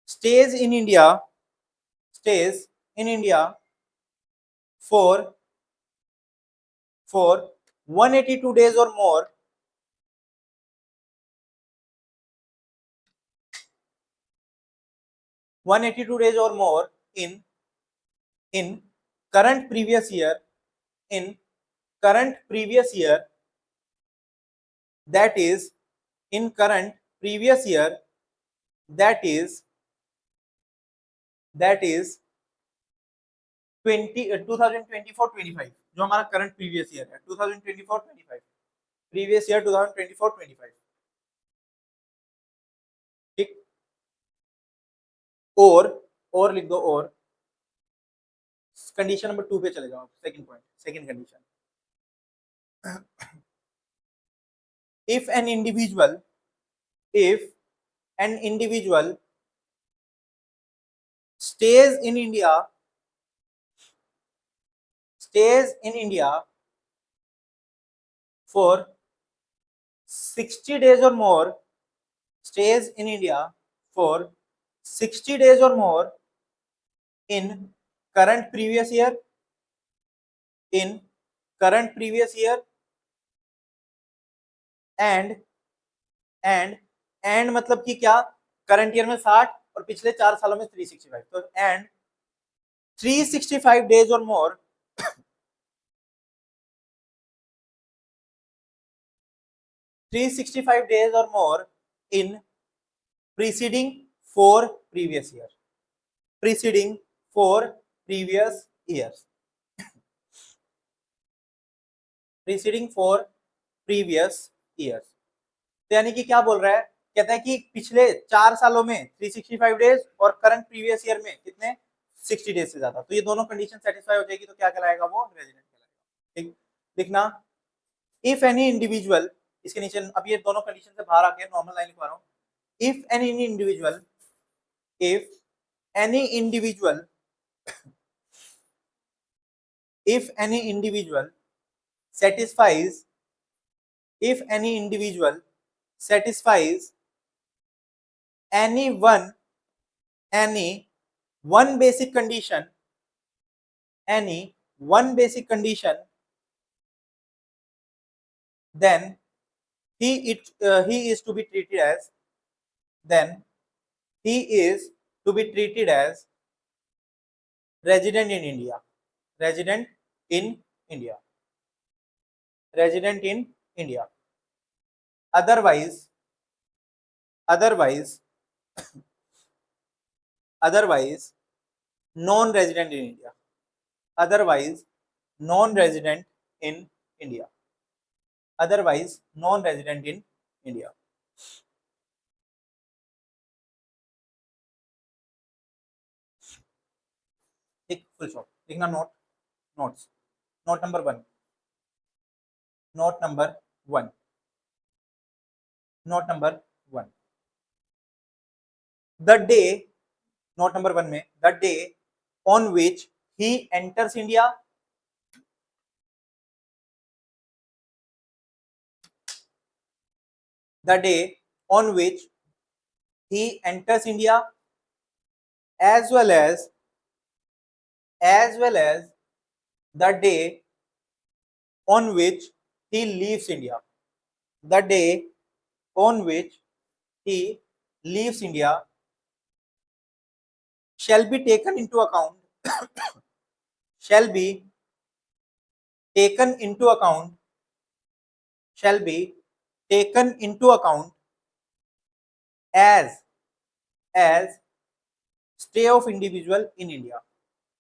stays in India stays in India for 182 days or more, in in current previous year, in current previous year, that is in current previous year, that is 2024-25, जो हमारा current previous year है 2024-25, previous year 2024-25, ठीक। और लिख दो, और condition number 2 पे चले जाओ, second point, second condition. if an individual stays in India for 60 days or more, stays in India for 60 days or more in current previous year, in current previous year, and मतलब कि क्या, current year में 60 और पिछले 4 सालों में 365, तो and 365 days और मोर 365 days or more in preceding 4 previous years, preceding 4 previous years, preceding 4 previous years। तो यानी कि क्या बोल रहा है, कहता है कि पिछले 4 सालों में 365 डेज और करंट प्रीवियस ईयर में कितने 60 डेज से ज्यादा, तो ये दोनों कंडीशन सेटिस्फाई हो जाएगी तो क्या कहलाएगा, वो रेजिडेंट कहलाएगा, ठीक। लिखना, इफ एनी इंडिविजुअल, इसके नीचे अब ये दोनों कंडीशन से बाहर आके नॉर्मल लाइन लिखवा रहा हूं, if any individual if any individual if any individual satisfies if any individual satisfies any one basic condition, any one basic condition, then he is to be treated as, then he is to be treated as resident in India, resident in India, resident in India. Otherwise non-resident in India, otherwise non-resident in India, otherwise non-resident in India। ठीक, full stop लिखना, notes, note number 1, note number 1, note number 1, the day, note number 1 में, the day on which he enters India, the day on which he enters India, as well as the day on which he leaves India, the day on which he leaves India shall be taken into account shall be taken into account shall be taken into account as stay of individual in India,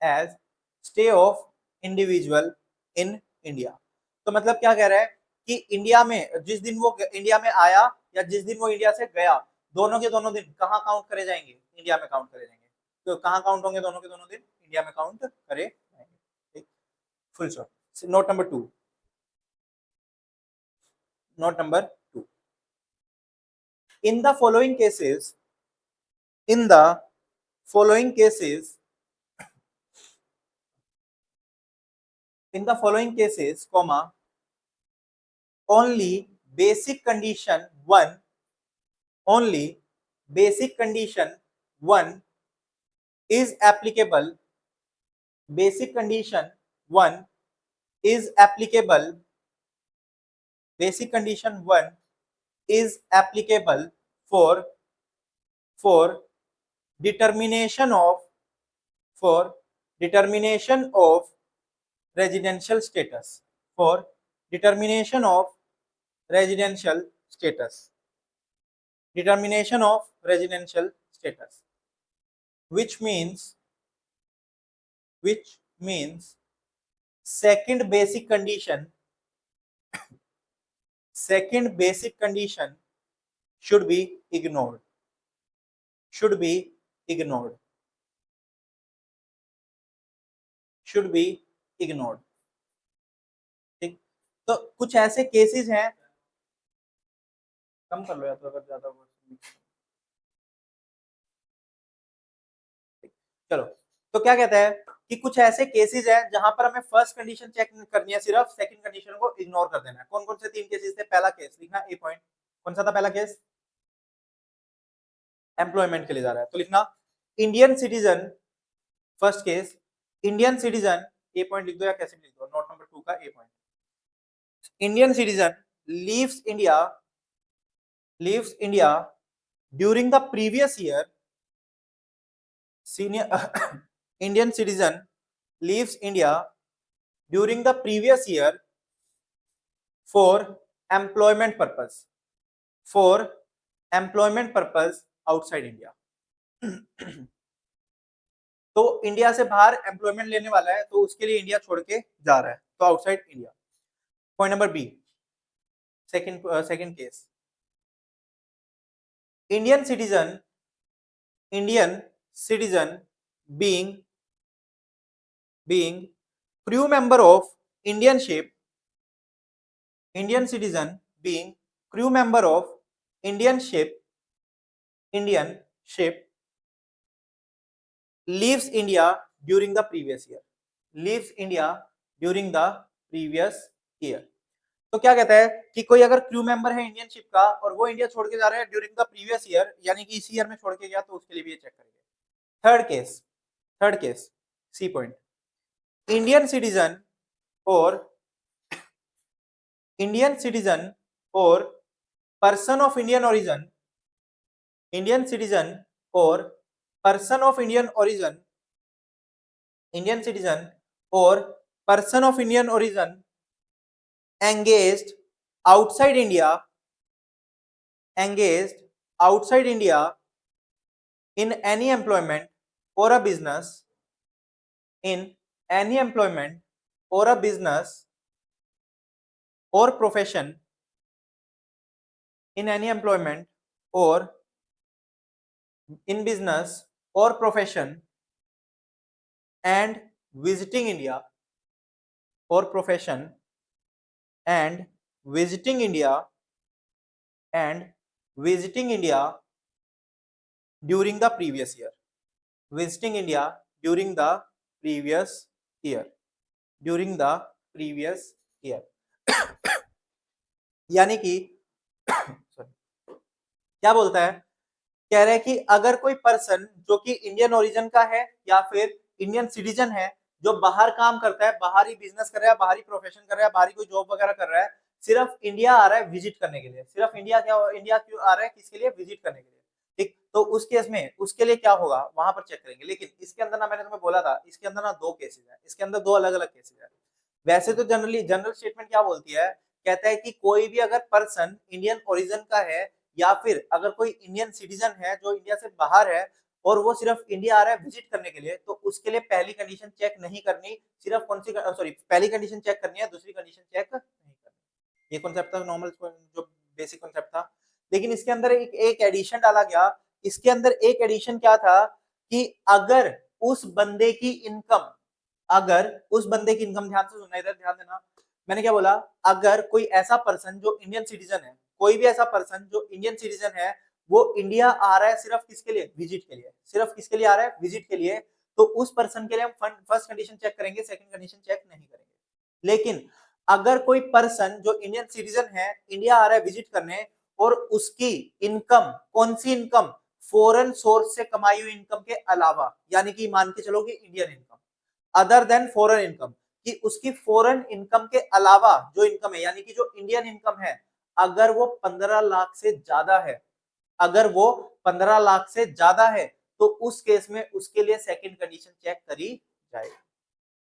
as stay of individual in India। तो मतलब क्या कह रहा है कि India में जिस दिन वो इंडिया में आया या जिस दिन वो इंडिया से गया, दोनों के दोनों दिन कहाँ काउंट करे जाएंगे, इंडिया में काउंट करे जाएंगे। तो कहाँ काउंट होंगे दोनों के दोनों दिन, इंडिया में काउंट करे जाएंगे, ठीक, full stop. Note number 2, note number 2, in the following cases, in the following cases, in the following cases, comma, only basic condition 1, only basic condition 1 is applicable, basic condition 1 is applicable, basic condition 1 is applicable for determination of for determination of residential status, for determination of residential status, determination of residential status, which means second basic condition should be ignored, should be ignored, should be ignored. ठीक, तो कुछ ऐसे cases हैं, कम कर लो या तो अगर ज्यादा चलो, तो क्या कहता है कि कुछ ऐसे केसेस हैं जहां पर हमें फर्स्ट कंडीशन चेक करनी है, सिर्फ सेकंड कंडीशन को इग्नोर कर देना है। कौन कौन से 3 केसेस थे? पहला केस लिखना ए पॉइंट, कौन सा था पहला केस? एम्प्लॉयमेंट के लिए जा रहा है, तो लिखना Indian citizen, first case Indian citizen, A point लिख दो या कैसे लिख दो, नोट नंबर 2 का A point, Indian citizen leaves India during the previous year, Indian citizen leaves India during the previous year for employment purpose, outside India. तो India से बाहर एम्प्लॉयमेंट लेने वाला है, तो उसके लिए इंडिया छोड़ के जा रहा है, तो outside India. Point number B, second case, Indian citizen being crew member of Indian ship, Indian citizen being crew member of Indian ship leaves India during the previous year, तो क्या कहता है कि कोई अगर क्रू मेंबर है Indian ship का और वो इंडिया छोड़ के जा रहा है ड्यूरिंग द प्रीवियस ईयर, यानी कि इसी ईयर में छोड़ के गया, तो उसके लिए भी ये चेक करेंगे। Third case C point, Indian citizen और person of Indian origin, Indian citizen और person of Indian origin, Indian citizen और person of Indian origin engaged outside India in any employment or a business, or profession, in any employment or in business or profession and visiting India, or profession and visiting India during the previous year, यानी कि क्या बोलता है, कह रहा है कि अगर कोई पर्सन जो कि इंडियन ओरिजिन का है या फिर इंडियन सिटीजन है, जो बाहर काम करता है, बाहरी बिजनेस कर रहा है, बाहरी प्रोफेशन कर रहा है, बाहरी कोई जॉब वगैरह कर रहा है, सिर्फ इंडिया आ रहा है विजिट करने के लिए, सिर्फ इंडिया क्यों आ रहा है, किसके लिए? विजिट करने के लिए। ठीक, तो उस केस में उसके लिए क्या होगा वहां पर चेक करेंगे। लेकिन इसके अंदर ना, मैंने तुम्हें बोला था, इसके अंदर ना 2 केसेस है, इसके अंदर 2 अलग अलग केसेस है। वैसे तो जनरल स्टेटमेंट क्या बोलती है, कहता है कि कोई भी अगर पर्सन इंडियन ओरिजिन का है या फिर अगर कोई इंडियन सिटीजन है जो इंडिया से बाहर है और वो सिर्फ इंडिया आ रहा है विजिट करने के लिए, तो उसके लिए पहली कंडीशन चेक नहीं करनी, सिर्फ कौन सी पहली कंडीशन चेक करनी है, दूसरी कंडीशन चेक नहीं करनी। ये कॉन्सेप्ट था नॉर्मल, जो बेसिक कॉन्सेप्ट था। लेकिन इसके अंदर एक एडिशन डाला गया। इसके अंदर एक एडिशन क्या था कि अगर उस बंदे की इनकम, ध्यान से सुनना, इधर ध्यान देना, मैंने क्या बोला, अगर कोई ऐसा पर्सन जो इंडियन सिटीजन है, कोई भी ऐसा पर्सन जो इंडियन सिटीजन है, वो इंडिया आ रहा है सिर्फ किसके लिए? विजिट के लिए। सिर्फ किसके लिए आ रहा है? विजिट के लिए। तो उस पर्सन के लिए हम फर्स्ट कंडीशन चेक करेंगे, सेकंड कंडीशन चेक नहीं करेंगे। लेकिन अगर कोई पर्सन जो इंडियन सिटीजन है, इंडिया आ रहा है विजिट करने, और उसकी इनकम, कौन सी इनकम? फॉरेन सोर्स से कमाई हुई इनकम के अलावा, यानी कि मान के चलो कि Indian income, other than foreign income, कि उसकी फॉरेन इनकम के अलावा जो इनकम है, यानी कि जो इंडियन इनकम है, अगर वो 15 लाख से ज्यादा है, अगर वो 15 लाख से ज्यादा है, तो उस केस में उसके लिए सेकंड कंडीशन चेक करी जाएगी।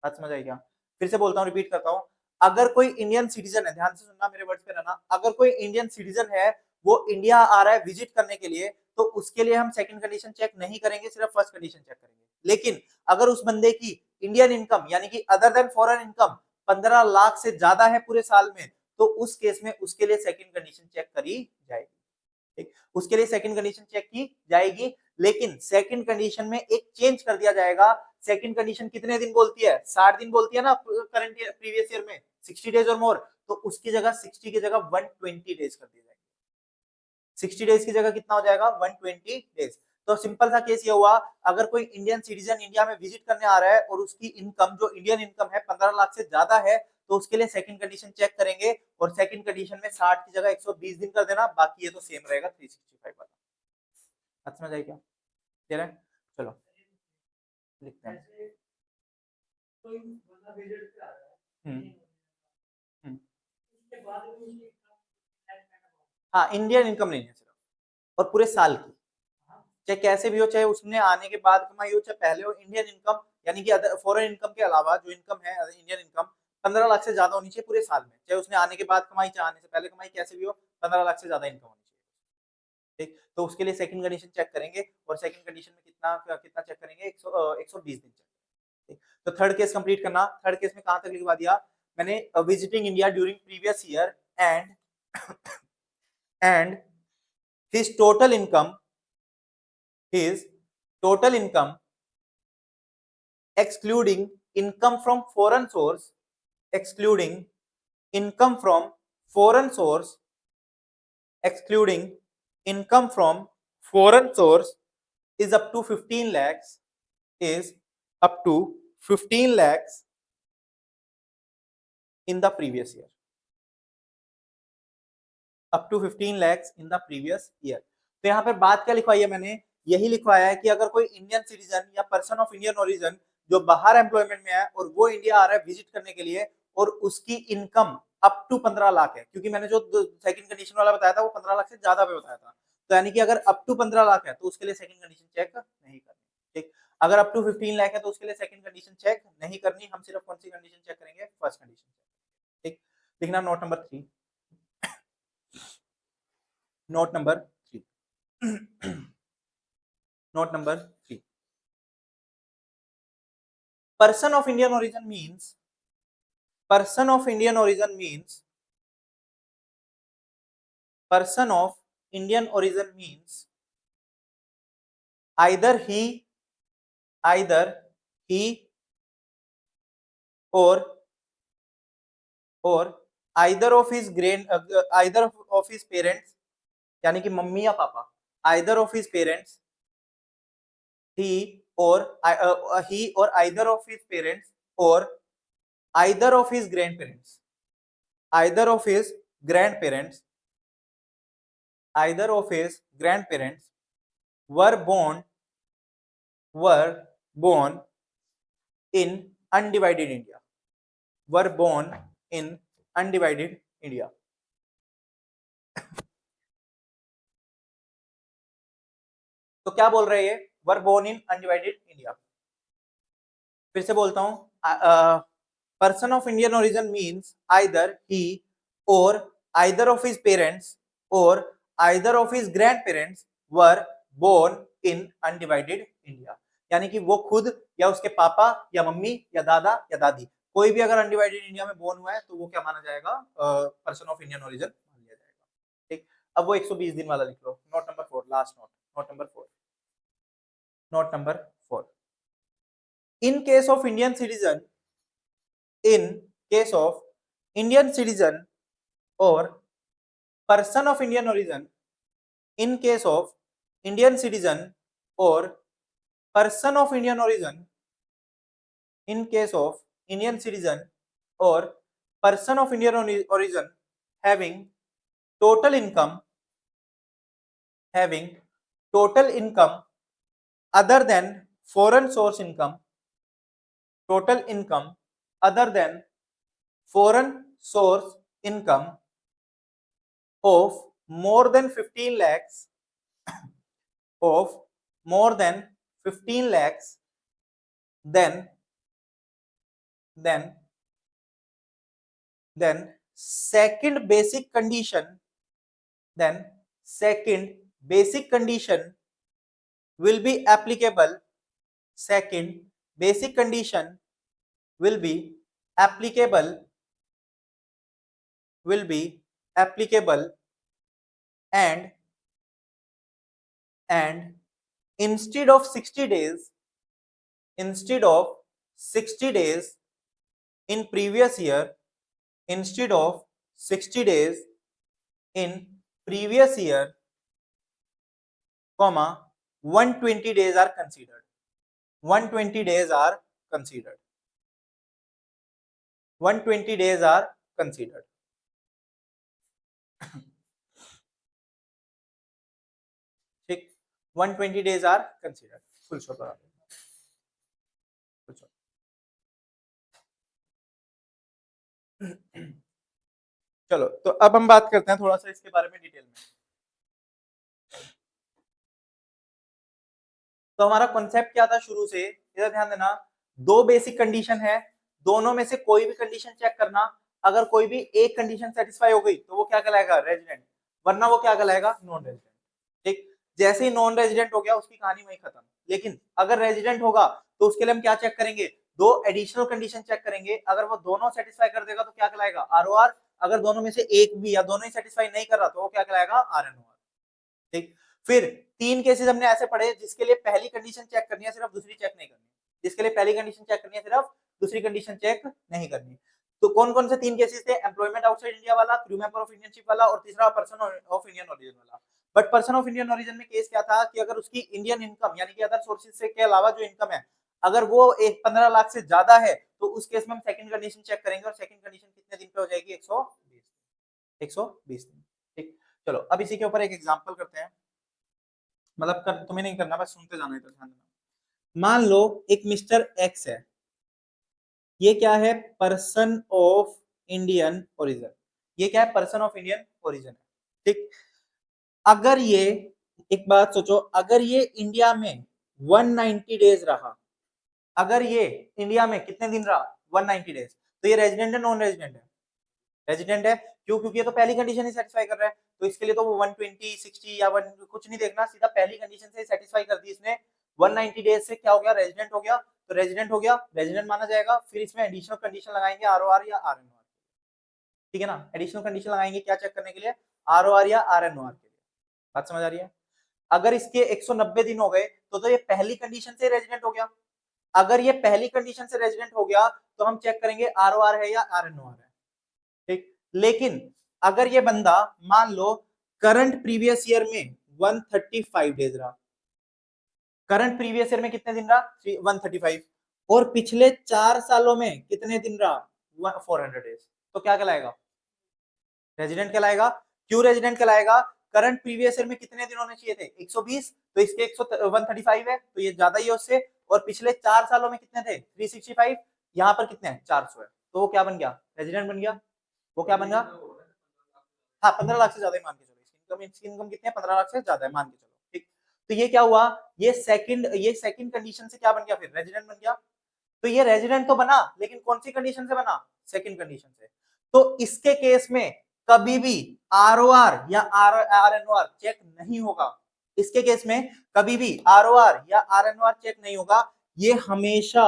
बात समझ आई क्या? फिर से बोलता हूँ, रिपीट करता हूँ, अगर कोई इंडियन सिटीजन है, ध्यान से सुनना, मेरे वर्ड्स पे रहना, अगर कोई इंडियन सिटीजन है, वो इंडिया आ रहा है विजिट करने के लिए, तो उसके लिए हम सेकंड कंडीशन चेक नहीं करेंगे, सिर्फ फर्स्ट कंडीशन चेक करेंगे। लेकिन अगर उस बंदे की इंडियन इनकम, यानी कि other than foreign income 15 lakh से ज्यादा है पूरे साल में, तो उस केस में उसके लिए सेकंड कंडीशन चेक करी जाएगी। ठीक, उसके लिए सेकंड कंडीशन चेक की जाएगी, लेकिन सेकंड कंडीशन में एक चेंज कर दिया जाएगा। सेकंड कंडीशन कितने दिन बोलती है? 60 दिन बोलती है ना करंट ईयर, प्रीवियस ईयर में 60 डेज और मोर, तो उसकी जगह 60 की जगह 120 डेज कर दी जाएगी। 60 डेज की जगह कितना हो जाएगा? 120 डेज। तो सिंपल सा केस ये हुआ, अगर कोई इंडियन सिटीजन इंडिया में विजिट करने आ रहा है और उसकी इनकम, जो इंडियन इनकम है, 15 लाख से ज्यादा है, तो उसके लिए सेकंड कंडीशन चेक करेंगे, और सेकंड कंडीशन में 60 की जगह 120 दिन कर देना, बाकी ये तो सेम रहेगा 365 वाला। अच्छा समझ आई क्या? क्लियर है? चलो लिखते हैं। हम्म हम्म। हाँ, इंडियन इनकम नहीं है सिर्फ, और पूरे साल की, चाहे कैसे भी हो, चाहे उसने आने के बाद कमाई हो, चाहे पहले हो, इंडियन इनकम, यानी कि फॉरेन इनकम के अलावा जो इनकम है, इंडियन इनकम 15 लाख से ज्यादा होनी चाहिए पूरे साल में, चाहे उसने आने के बाद कमाई, चाहे आने से पहले कमाई, कैसे भी हो, 15 लाख से ज्यादा इनकम होनी चाहिए। ठीक, तो उसके लिए सेकंड कंडीशन चेक करेंगे, और सेकंड कंडीशन में कितना कितना चेक करेंगे? 120 दिन चेक। तो थर्ड केस कंप्लीट करना। थर्ड केस में कहां तक लिखवा दिया मैंने? Visiting India during previous year and and his total income, his total income excluding income from foreign source, excluding income from foreign source, excluding income from foreign source is up to 15 lakhs, is up to 15 lakhs in the previous year, up to 15 lakhs in the previous year। तो यहाँ पे बात क्या लिखवाई है मैंने? यही लिखवाया है कि अगर कोई इंडियन सिटीजन या पर्सन ऑफ इंडियन ओरिजिन जो बाहर एम्प्लॉयमेंट में है और वो इंडिया आ रहा है विजिट करने के लिए, और उसकी इनकम अप टू 15 लाख है, क्योंकि मैंने जो सेकंड कंडीशन वाला बताया था वो 15 लाख से ज्यादा पे बताया था, तो यानी कि अगर अप टू 15 लाख है तो उसके लिए सेकंड कंडीशन चेक नहीं करनी। ठीक, अगर अप टू 15 लाख है तो उसके लिए सेकंड कंडीशन चेक नहीं करनी, हम सिर्फ कौन सी कंडीशन चेक करेंगे? First condition check. ठीक, लिखना note number 3, note number 3, note number 3, person of Indian origin means, person of Indian origin means, person of Indian origin means either he, either he or either of his either of his parents, यानी कि mummy या पापा, either of his parents, he or either of his parents, or either of his grandparents, either of his grandparents, either of his grandparents were born in undivided India, were born in undivided India। तो क्या बोल रहे हैं ये? Were born in undivided India. फिर से बोलता हूं, person of Indian origin means either he or either of his parents or either of his grandparents were born in undivided India, यानी कि वो खुद या उसके पापा या मम्मी या दादा या दादी, कोई भी अगर अनडिवाइडेड इंडिया में बोर्न हुआ है तो वो क्या माना जाएगा? पर्सन ऑफ इंडियन ओरिजिन मान लिया जाएगा। ठीक, अब वो 120 दिन वाला लिख लो, note number 4, last note, note number 4, note number 4, in case of Indian citizen, in case of Indian citizen or person of Indian origin, in case of Indian citizen or person of Indian origin, in case of Indian citizen or person of Indian origin having total income, having total income other than foreign source income, total income other than foreign source income of more than 15 lakhs, of more than 15 lakhs, then second basic condition, then second basic condition will be applicable, second basic condition will be applicable, will be applicable, and instead of 60 days, instead of 60 days in previous year, instead of 60 days in previous year, comma 120 days are considered, 120 days are considered, 120 days are considered. ठीक, 120 days are considered. Full stop लगा देना, full stop. चलो तो अब हम बात करते हैं थोड़ा सा इसके बारे में डिटेल में. तो हमारा कॉन्सेप्ट क्या था शुरू से, इधर ध्यान देना. दो बेसिक कंडीशन है, दोनों में से कोई भी कंडीशन चेक करना. अगर कोई भी एक कंडीशन सेटिस्फाई हो गई तो वो क्या कहलाएगा, रेजिडेंट, वरना वो क्या कहलाएगा, नॉन रेजिडेंट. ठीक, जैसे ही नॉन रेजिडेंट हो गया उसकी कहानी वही खत्म. लेकिन अगर रेजिडेंट होगा तो उसके लिए हम क्या चेक करेंगे, दो एडिशनल कंडीशन चेक करेंगे. अगर वो दोनों सेटिस्फाई कर देगा तो क्या कहलाएगा, आरओआर. अगर दोनों में से एक भी या दोनों ही सेटिस्फाई नहीं कर रहा तो वो क्या कहलाएगा, आरएनओआर. ठीक, फिर तीन केसेस हमने ऐसे पढ़े जिसके लिए पहली कंडीशन चेक करनी है, सिर्फ दूसरी चेक नहीं करनी. जिसके लिए पहली कंडीशन चेक करनी है, सिर्फ दूसरी कंडीशन चेक नहीं करनी. तो कौन कौन से तीन केसेस थे, एम्प्लॉयमेंट आउटसाइड इंडिया वाला, crew member of Indian ship वाला, और तीसरा पर्सन ऑफ इंडियन ओरिजिन वाला. But person of Indian origin में केस क्या था कि अगर उसकी इंडियन इनकम यानी कि अदर सोर्सेज से के अलावा जो इनकम है अगर वो 15 लाख से ज्यादा है तो उस केस में हम सेकंड कंडीशन चेक करेंगे. और सेकंड कंडीशन कितने दिन पे हो जाएगी, 120 दिन. ठीक, चलो अब इसी के ऊपर एक एग्जांपल करते हैं. मतलब तुम्हें नहीं करना, बस सुनते जाना है. तो ध्यान देना. मान लो एक मिस्टर एक्स है, ये क्या है, पर्सन ऑफ इंडियन ओरिजिन. ये क्या है, पर्सन ऑफ इंडियन ओरिजिन है. ठीक, अगर ये, एक बात सोचो, अगर ये इंडिया में 190 डेज रहा, अगर ये इंडिया में कितने दिन रहा, 190 डेज, तो ये रेजिडेंट है, नॉन रेजिडेंट है, रेजिडेंट है. क्यों, क्योंकि ये तो पहली कंडीशन ही सेटिस्फाई कर रहा है. तो इसके लिए तो वो 120, 60 या 1 कुछ नहीं देखना, सीधा पहली कंडीशन से सेटिस्फाई कर दी इसने. 190 डेज से क्या हो गया, रेजिडेंट हो गया. तो रेजिडेंट हो गया, रेजिडेंट माना जाएगा. फिर इसमें एडिशनल कंडीशन लगाएंगे, आरओआर या आरएनओआर. ठीक है ना, एडिशनल कंडीशन लगाएंगे क्या चेक करने के लिए, आरओआर या आरएनओआर के लिए. बात समझ आ रही है. अगर इसके 190 दिन हो गए तो ये पहली कंडीशन से रेजिडेंट हो गया. अगर ये पहली कंडीशन से रेजिडेंट हो गया तो हम चेक करेंगे आरओआर है या आरएनओआर है. ठीक, लेकिन अगर ये बंदा मान लो करंट प्रीवियस ईयर में 135 डेज रहा, करंट प्रीवियस ईयर में कितने दिन रहा, 135, और पिछले 4 सालों में कितने दिन रहा, 400 डेज, तो क्या कहलाएगा, रेजिडेंट कहलाएगा. क्यों रेजिडेंट कहलाएगा, करंट प्रीवियस ईयर में कितने दिन होने चाहिए थे, 120, तो इसके 135 है तो ये ज्यादा ही है उससे. और पिछले 4 सालों में कितने थे, 365, यहाँ पर कितने हैं, 400 है. तो वो क्या बन गया, रेजिडेंट बन गया. वो क्या बन गया, हाँ 15 लाख से ज्यादा ही मान के चलो. इसकी इनकम कितनी है, 15 लाख से ज्यादा है मान के चलो. ठीक, तो ये क्या हुआ, ये सेकंड कंडीशन से क्या बन गया, फिर रेजिडेंट बन गया. तो ये रेजिडेंट तो बना, लेकिन कौन सी कंडीशन से बना, सेकंड कंडीशन से. तो इसके केस में कभी भी आरओआर या आरएनओआर चेक नहीं होगा. इसके केस में कभी भी आरओआर या आरएनओआर चेक नहीं होगा. ये हमेशा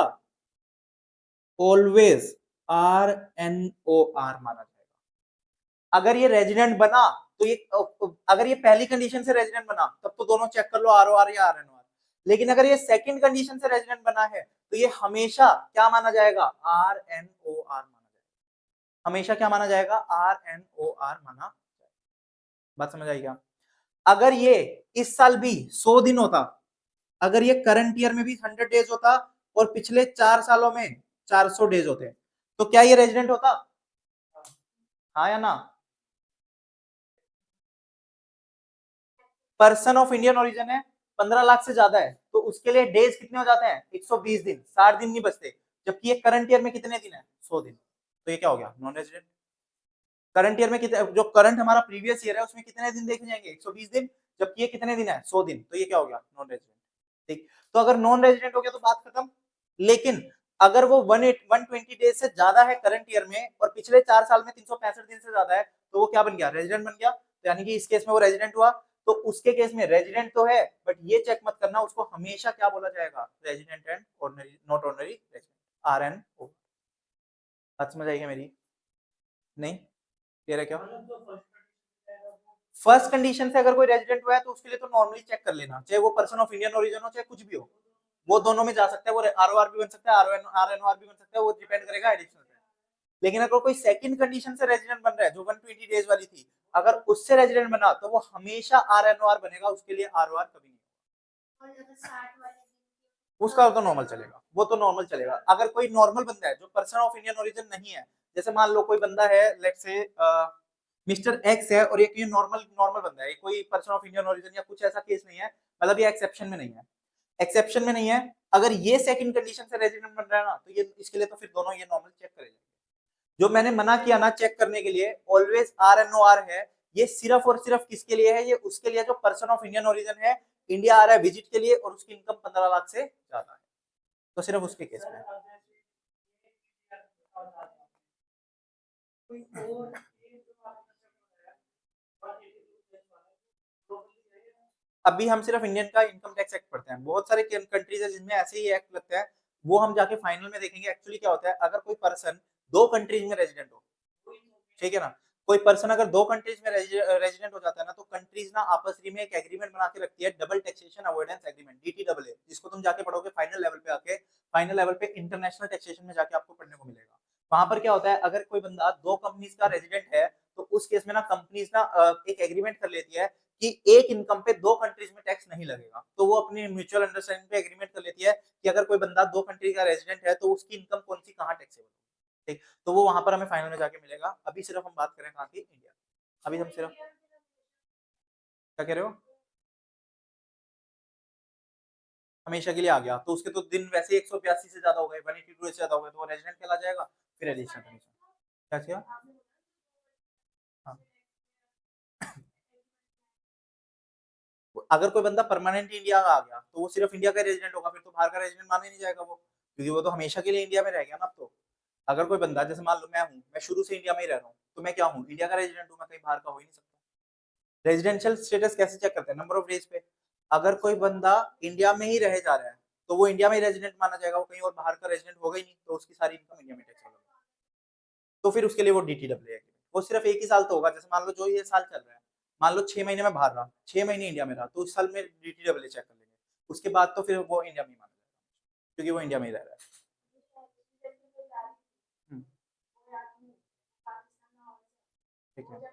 ऑलवेज आरएनओआर माना जाएगा. अगर ये रेजिडेंट बना तो ये, अगर ये पहली कंडीशन से रेजिडेंट बना तब तो दोनों चेक कर लो, आरओआर या आरएनओआर. लेकिन अगर ये सेकंड कंडीशन से रेजिडेंट बना है तो ये हमेशा क्या माना जाएगा, आरएनओआर माना जाएगा. हमेशा क्या माना जाएगा, आरएनओआर माना जाएगा. बात समझ आई क्या. अगर ये इस साल भी 100 दिन होता, अगर ये करंट ईयर में भी 100 डेज होता और पिछले 4 सालों में 400 डेज होते, तो क्या ये रेजिडेंट होता, हाँ या ना. पर्सन ऑफ इंडियन ओरिजिन है 15 लाख से ज्यादा है तो उसके लिए डेज कितने हो जाते हैं 120 दिन, 60 दिन नहीं बचते। जबकि ये करंट ईयर में कितने दिन है 100 दिन, तो ये क्या हो गया नॉन रेजिडेंट। करंट ईयर में कितने, जो करंट हमारा प्रीवियस ईयर है उसमें कितने दिन देखे जाएंगे 120 दिन, जबकि ये कितने दिन है 100 दिन, तो ये क्या हो गया नॉन रेजिडेंट। ठीक, तो अगर नॉन रेजिडेंट हो गया तो बात खत्म। लेकिन अगर वो 120 डेज से ज्यादा है करंट ईयर में और पिछले 4 साल में 365 दिन से ज्यादा है, तो वो क्या बन गया रेजिडेंट बन गया। तो यानी कि इस केस में वो रेजिडेंट हुआ। तो उसके केस में रेजिडेंट तो है, बट ये चेक मत करना उसको हमेशा क्या बोला जाएगा, resident and ordinary, not ordinary resident, RNO। बात समझ आएगी मेरी? नहीं क्लियर है क्या? फर्स्ट कंडीशन से अगर कोई रेजिडेंट हुआ है तो उसके लिए तो नॉर्मली चेक कर लेना, चाहे वो पर्सन ऑफ इंडियन ओरिजिन हो चाहे कुछ भी हो, वो दोनों में जा सकता है, वो ROR भी बन सकता है, RNOR भी बन सकता है, वो डिपेंड करेगा एडिशनल पे। लेकिन अगर कोई सेकंड कंडीशन से रेजिडेंट बन रहा है जो 120 डेज वाली थी, अगर उससे रेजिडेंट बना तो वो हमेशा RNOR बनेगा, उसके लिए ROR कभी नहीं। उसका तो नॉर्मल चलेगा, वो तो नॉर्मल चलेगा। अगर कोई नॉर्मल बंदा है जो पर्सन ऑफ इंडियन ओरिजिन नहीं है, जैसे मान लो कोई बंदा है लेट्स से मिस्टर एक्स है और ये नॉर्मल नॉर्मल बंदा है, कोई पर्सन ऑफ इंडियन ओरिजिन या कुछ ऐसा केस नहीं है, मतलब ये एक्सेप्शन में नहीं है, एक्सेप्शन में नहीं है। अगर ये सेकंड कंडीशन से रेजिडेंट बन रहा है ना, तो ये इसके लिए तो फिर दोनों ये नॉर्मल चेक करेंगे। जो मैंने मना किया ना चेक करने के लिए, ऑलवेज RNOR है, ये सिर्फ और सिर्फ किसके लिए है, ये उसके लिए जो पर्सन ऑफ इंडियन ओरिजिन है, इंडिया आ रहा है विजिट के लिए और उसकी इनकम 15 लाख से ज्यादा है, तो सिर्फ उसके केस में। अभी हम सिर्फ इंडियन का इनकम टैक्स एक्ट पढ़ते हैं, बहुत सारे कंट्रीज है जिनमें ऐसे ही एक्ट लगता है, वो हम जाके फाइनल में देखेंगे एक्चुअली क्या होता है। अगर कोई पर्सन दो कंट्रीज में रेजिडेंट हो, ठीक है ना, कोई पर्सन अगर दो कंट्रीज में रेजिडेंट हो जाता है ना, तो कंट्रीज ना आपस में एक एग्रीमेंट बना के रखती है, double taxation avoidance agreement, DTAA, जिसको तुम जाके पढ़ोगे फाइनल लेवल पे आके, फाइनल लेवल पे इंटरनेशनल टैक्सेशन में जाके आपको पढ़ने को मिलेगा। वहां पर क्या होता है, अगर कोई बंदा दो कंपनीज का रेजिडेंट है तो उस केस में ना कंपनीज ना एक एग्रीमेंट कर लेती है कि एक इनकम पे दो कंट्रीज में टैक्स नहीं लगेगा, तो वो अपनी म्यूचुअल अंडरस्टैंडिंग पे एग्रीमेंट कर लेती है कि अगर कोई बंदा दो कंट्री का रेजिडेंट है तो उसकी इनकम कौन सी कहाँ टैक्सेबल, ठीक, तो वो वहां पर हमें फाइनल में जाके मिलेगा। अभी सिर्फ हम बात करें कहाँ की, इंडिया। अभी हम सिर्फ क्या कह रहे हो, हमेशा के लिए आ गया तो उसके तो दिन वैसे 182 से ज्यादा हो गए, 182 से ज्यादा हो गए, तो वो रेजिडेंट कहला जाएगा, फिर एडिशनल कंडीशन क्या किया। हाँ, अगर कोई बंदा परमानेंट इंडिया आ गया तो वो सिर्फ इंडिया का रेजिडेंट होगा, फिर तो बाहर का रेजिडेंट माना ही नहीं जाएगा वो, क्योंकि वो तो हमेशा के लिए इंडिया में रह गया ना। अब तो अगर कोई बंदा जैसे मान लो मैं हूँ, मैं शुरू से इंडिया में ही रह रहा हूँ, तो मैं क्या हूँ, इंडिया का रेजिडेंट हूँ, मैं कहीं बाहर का हो ही नहीं सकता। रेजिडेंशियल स्टेटस कैसे चेक करते हैं, नंबर ऑफ डेज पे। अगर कोई बंदा इंडिया में ही रह जा रहा है तो वो इंडिया में ही रेजिडेंट माना जाएगा, वो कहीं और बाहर का रेजिडेंट होगा ही नहीं, तो उसकी सारी इनकम इंडिया में टैक्स होगा, तो फिर उसके लिए वो DTAA है। वो सिर्फ एक ही साल तो होगा, जैसे मान लो जो ये साल चल रहा है, मान लो 6 महीने में बाहर रहा, 6 महीने इंडिया में रहा, तो उस साल में DTAA चेक कर लेंगे, उसके बाद तो फिर वो इंडिया में ही माना जाएगा क्योंकि वो इंडिया में ही रह रहा है। हम्म, ठीक है।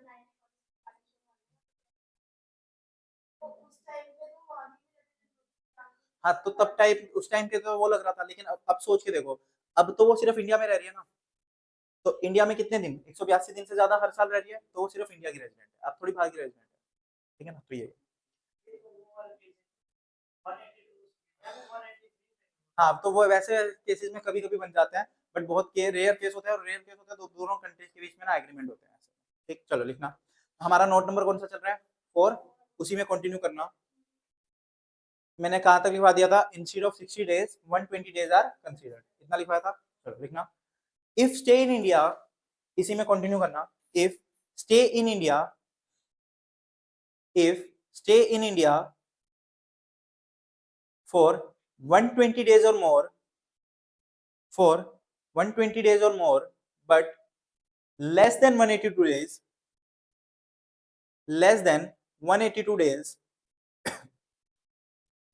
हाँ तो तब टाइप उस टाइम पे तो वो लग रहा था, लेकिन अब सोच के देखो, अब तो वो सिर्फ इंडिया में रह रही है ना, तो इंडिया में कितने दिन 182 दिन से ज्यादा हर साल रह रही है, तो वो सिर्फ इंडिया की रेजिडेंट है, अब थोड़ी बाहर की रेजिडेंट है, ठीक है ना, तो ये। हाँ तो वो वैसे केसेस में कभी कभी बन जाते हैं, बट बहुत के रेयर केस होते हैं, और रेयर केस होता है तो दोनों कंट्रीज के बीच में ना एग्रीमेंट होते हैं ऐसे। ठीक, चलो लिखना। हमारा नोट नंबर कौन सा चल रहा है, 4, उसी में कंटिन्यू करना। मैंने कहाँ तक लिखवा दिया था, instead of 60 days 120 days are considered, इतना लिखवाया था। चलो लिखना, इफ स्टे इन इंडिया, इसी में कंटिन्यू करना, if stay in India, if stay in India for 120 days or more, for 120 days or more, but less than 182 days, less than 182 days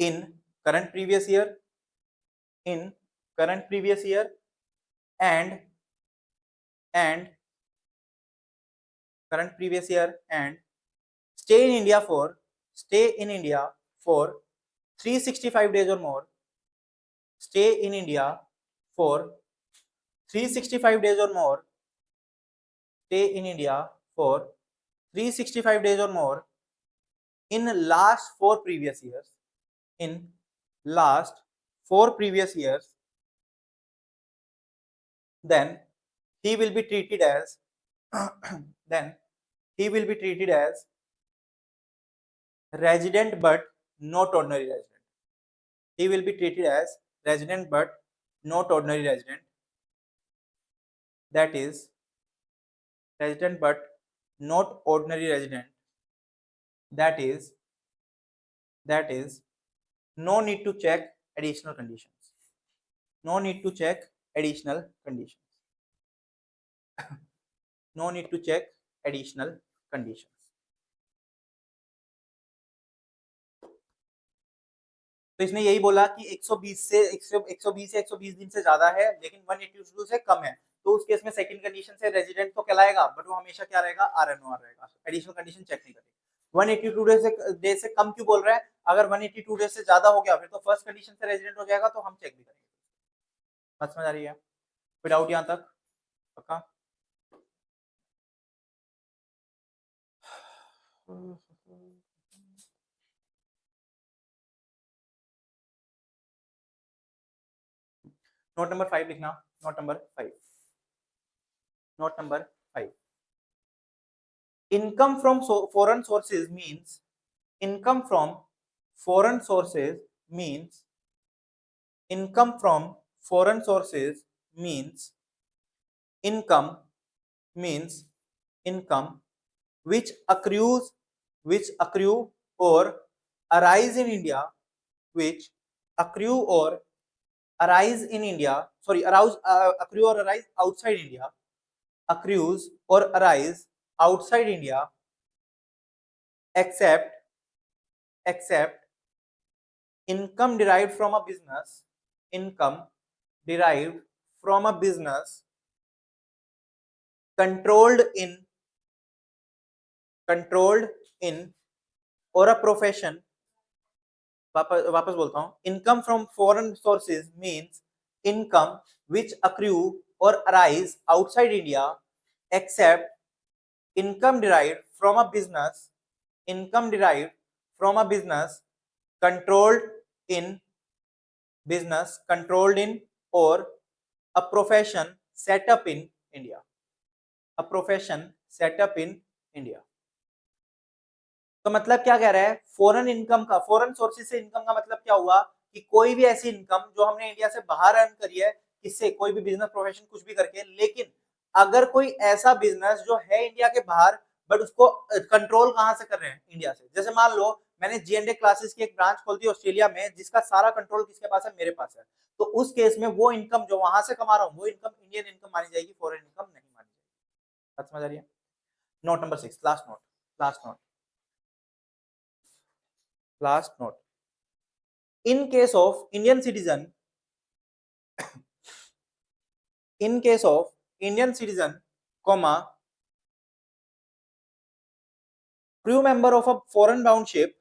in current previous year, in current previous year, and and current previous year, and stay in India for, stay in India for 365 days or more, stay in India for 365 days or more, stay in India for 365 days or more in last 4 previous years, in last 4 previous years, then he will be treated as then he will be treated as resident but not ordinary resident. He will be treated as resident but not ordinary resident. That is resident but not ordinary resident. That is no need to check additional conditions. No need to check additional conditions. No need to check additional conditions. तो इसने यही बोला कि 120 से 120 या 120 दिन से ज्यादा है लेकिन 182 से कम है, तो उस केस में सेकंड कंडीशन से रेजिडेंट तो कहलाएगा बट वो हमेशा क्या रहेगा, आरएनओआर रहेगा, एडिशनल कंडीशन चेक नहीं करेगा। 182 डेज से कम क्यों बोल रहा है, अगर 182 डेज से ज्यादा हो गया फिर तो फर्स्ट कंडीशन से रेजिडेंट हो जाएगा, तो हम चेक भी करेंगे। बात समझ आ रही है? कोई डाउट यहाँ तक? पक्का? नोट नंबर 5 लिखना। Note number 5। Note number 5। Income from foreign sources means income from foreign sources means income from foreign sources means income which accrue or arise in India, which accrue or arise in India, accrue or arise outside India, accrues or arise outside India, except income derived from a business, controlled in or a profession. वापस बोलता हूं, income from foreign sources means income which accrue or arise outside India, except income derived from a business controlled in or a profession set up in India. तो मतलब क्या कह रहा है, foreign income का, फॉरेन सोर्सेज से income का मतलब क्या हुआ कि कोई भी ऐसी इनकम जो हमने इंडिया से बाहर अर्न करी है, किससे, कोई भी बिजनेस प्रोफेशन कुछ भी करके, लेकिन अगर कोई ऐसा बिजनेस जो है इंडिया के बाहर बट उसको कंट्रोल कहां से कर रहे हैं, इंडिया से। जैसे मान लो मैंने G&A क्लासेस की एक ब्रांच खोल दी ऑस्ट्रेलिया में, जिसका सारा कंट्रोल किसके पास है, मेरे पास है, तो उस केस में वो इनकम जो वहां से कमा रहा हूं वो इनकम इंडियन इनकम मानी जाएगी, फॉरेन इनकम नहीं मानी जाएगी। बात समझ आ रही है? Note number 6, last note in case of Indian citizen comma crew member of a foreign bound ship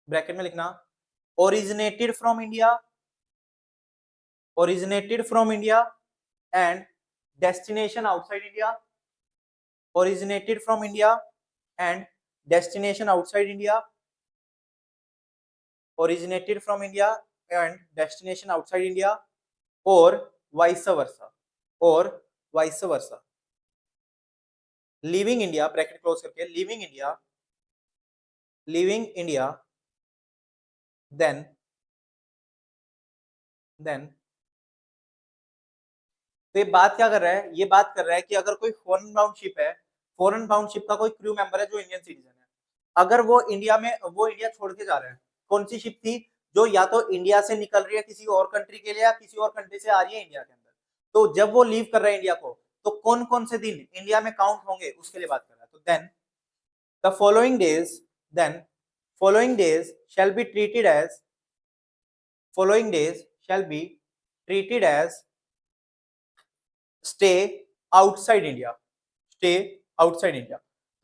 bracket में लिखना, originated from India and destination outside India, originated from India and destination outside India, originated from India and destination outside India, or vice versa, leaving India, bracket close करके, leaving India then तो ये बात क्या कर रहा है, ये बात कर रहा है कि अगर कोई फॉरेन बाउंड शिप है, फॉरेन बाउंड शिप का कोई क्रू मेंबर है जो इंडियन सिटीजन है, अगर वो इंडिया छोड़ के जा रहा है, कौन सी शिप थी, जो या तो इंडिया से निकल रही है किसी और कंट्री के लिए या किसी और कंट्री से आ रही है इंडिया के अंदर, तो जब वो लीव कर रहा है इंडिया को, तो कौन कौन से दिन इंडिया में काउंट होंगे उसके लिए बात कर रहा है। तो then the following days shall be treated as stay outside India,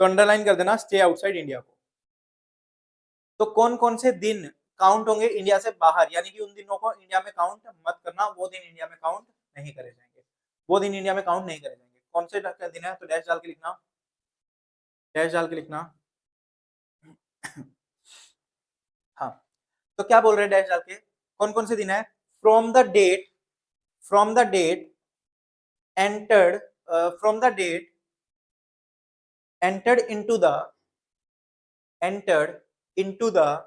तो अंडरलाइन कर देना स्टे आउटसाइड इंडिया को। तो कौन कौन से दिन काउंट होंगे इंडिया से बाहर, यानी कि उन दिनों को इंडिया में काउंट मत करना, वो दिन इंडिया में काउंट नहीं करे जाएंगे। वो दिन इंडिया में काउंट नहीं करे जाएंगे। कौन से दिन है, तो डैश डाल के लिखना, डैश डाल के लिखना। हाँ, तो क्या बोल रहे हैं डैश डाल के, कौन कौन से दिन है, from the date, from the date entered, from the date entered into the, entered into the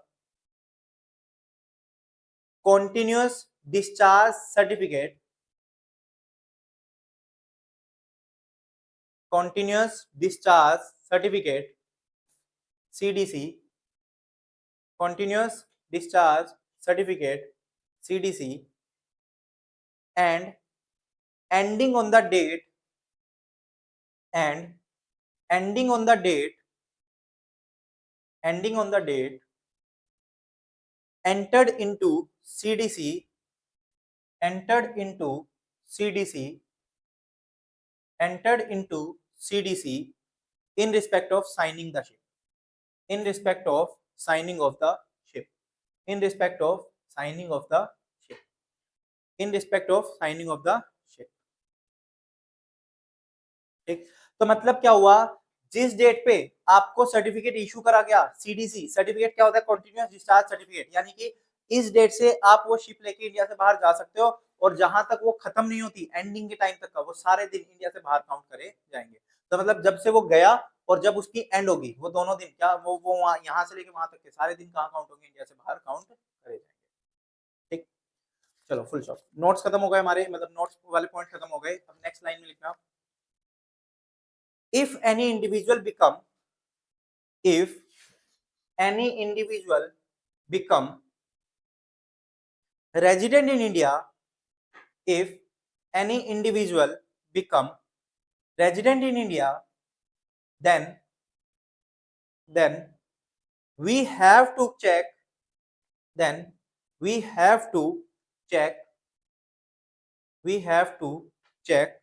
continuous discharge certificate, continuous discharge certificate, CDC, continuous discharge certificate, CDC, and ending on the date, and ending on the date, ending on the date entered into CDC, entered into CDC, entered into CDC in respect of signing the ship, in respect of signing of the ship, in respect of signing of the ship, in respect of signing of the ship। ठीक, तो मतलब क्या हुआ, जिस date पे आपको certificate issue करा गया, सीडीसी सर्टिफिकेट क्या होता है, कंटिन्यूअस डिस्चार्ज सर्टिफिकेट, यानी कि इस डेट से आप वो शिप लेके इंडिया से बाहर जा सकते हो, और जहां तक वो खत्म नहीं होती एंडिंग के टाइम तक का, वो सारे दिन इंडिया से बाहर काउंट करे जाएंगे। तो मतलब जब से वो गया और जब उसकी एंड होगी, वो दोनों दिन क्या, वो यहाँ से लेके वहां तक के सारे दिन कहाँ काउंट होंगे, इंडिया से बाहर काउंट करे जाएंगे। ठीक, चलो फुल स्टॉप, नोट्स खत्म हो गए हमारे, मतलब नोट्स वाले पॉइंट खत्म हो गए। अब नेक्स्ट लाइन में लिखना, if any individual become, if any individual become resident in India, if any individual become resident in India, then we have to check, then we have to check, we have to check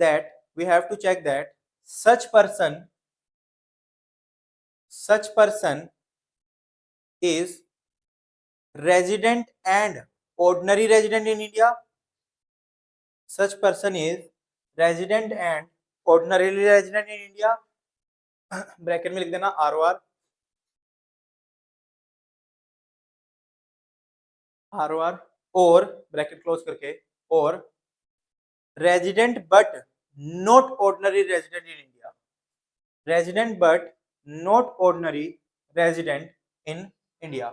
that, we have to check that such person, such person is resident and ordinary resident in India, such person is resident and ordinarily resident in India, bracket में लिख देना ROR, ROR, और bracket close करके, और resident but not ordinary resident in India, resident but not ordinary resident in India,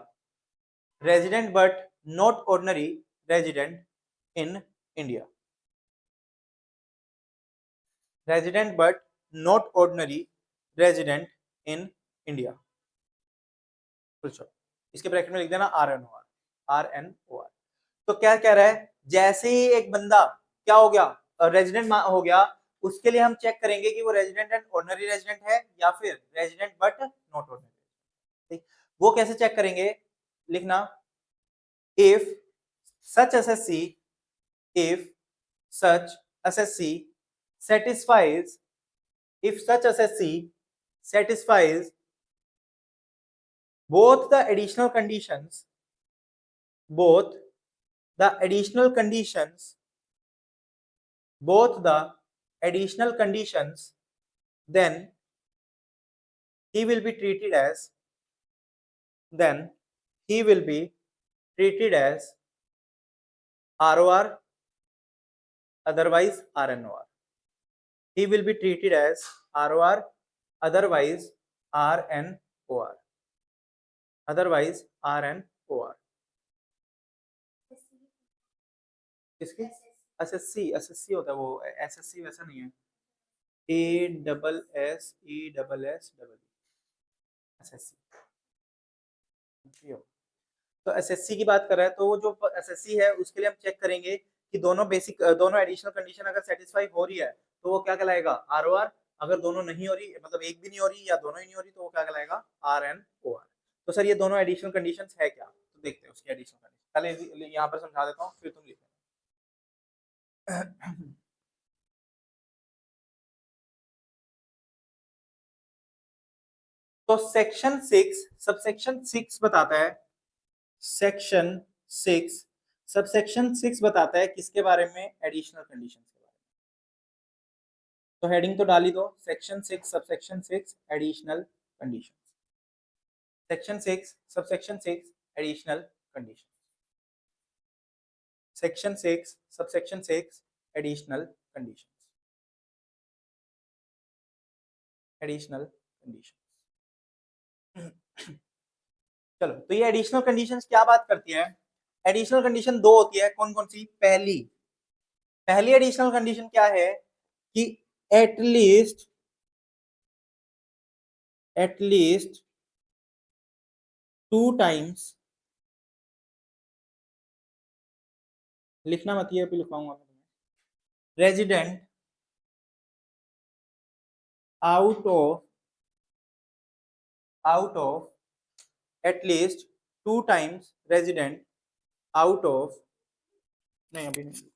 resident but not ordinary resident in India, resident but not ordinary resident in India, इसके bracket में लिख देना RNOR। तो क्या कह रहा है, जैसे ही एक बंदा क्या हो गया, रेजिडेंट हो गया, उसके लिए हम चेक करेंगे कि वो रेजिडेंट एंड ऑर्डिनरी रेजिडेंट है या फिर रेजिडेंट बट नॉट ऑर्डिनरी। वो कैसे चेक करेंगे, लिखना, if such SSC, if such SSC satisfies, if such SSC satisfies both the additional conditions, both the additional conditions, both the additional conditions, then he will be treated as, then he will be treated as ROR, otherwise RNOR. He will be treated as ROR, otherwise RNOR, otherwise RNOR। किसकी, SSC, SSC होता है वो, SSC वैसा नहीं है, ASSESSEE, SSC. तो SSC की बात कर रहा है, तो वो जो एसएससी है उसके लिए हम चेक करेंगे कि दोनों बेसिक, दोनों एडिशनल कंडीशन अगर सेटिस्फाई हो रही है तो वो क्या कहलाएगा, आरओआर। अगर दोनों नहीं हो रही, मतलब एक भी नहीं हो रही या दोनों ही नहीं हो रही, तो वो क्या कहलाएगा, आरएनओआर। तो सर ये दोनों एडिशनल कंडीशंस है क्या, तो देखते हैं उसकी एडिशनल कंडीशन, पहले यहाँ पर समझा देता हूँ फिर तुम लिखो। तो सेक्शन 6 सबसेक्शन 6 बताता है, सेक्शन 6 सबसेक्शन 6 बताता है किसके बारे में, एडिशनल कंडीशन के बारे में। तो हेडिंग तो डाल ही दो, section 6 subsection 6 additional condition, section 6 subsection 6 additional condition, section 6 subsection 6 additional condition, additional condition. चलो, तो ये एडिशनल कंडीशंस क्या बात करती है? एडिशनल कंडीशन दो होती है, कौन कौन सी? पहली एडिशनल कंडीशन क्या है कि एटलीस्ट 2 टाइम्स, लिखना मत, ये अभी लिखवाऊंगा मैं तुम्हें, resident out of at least 2 times resident out of, नहीं अभी नहीं,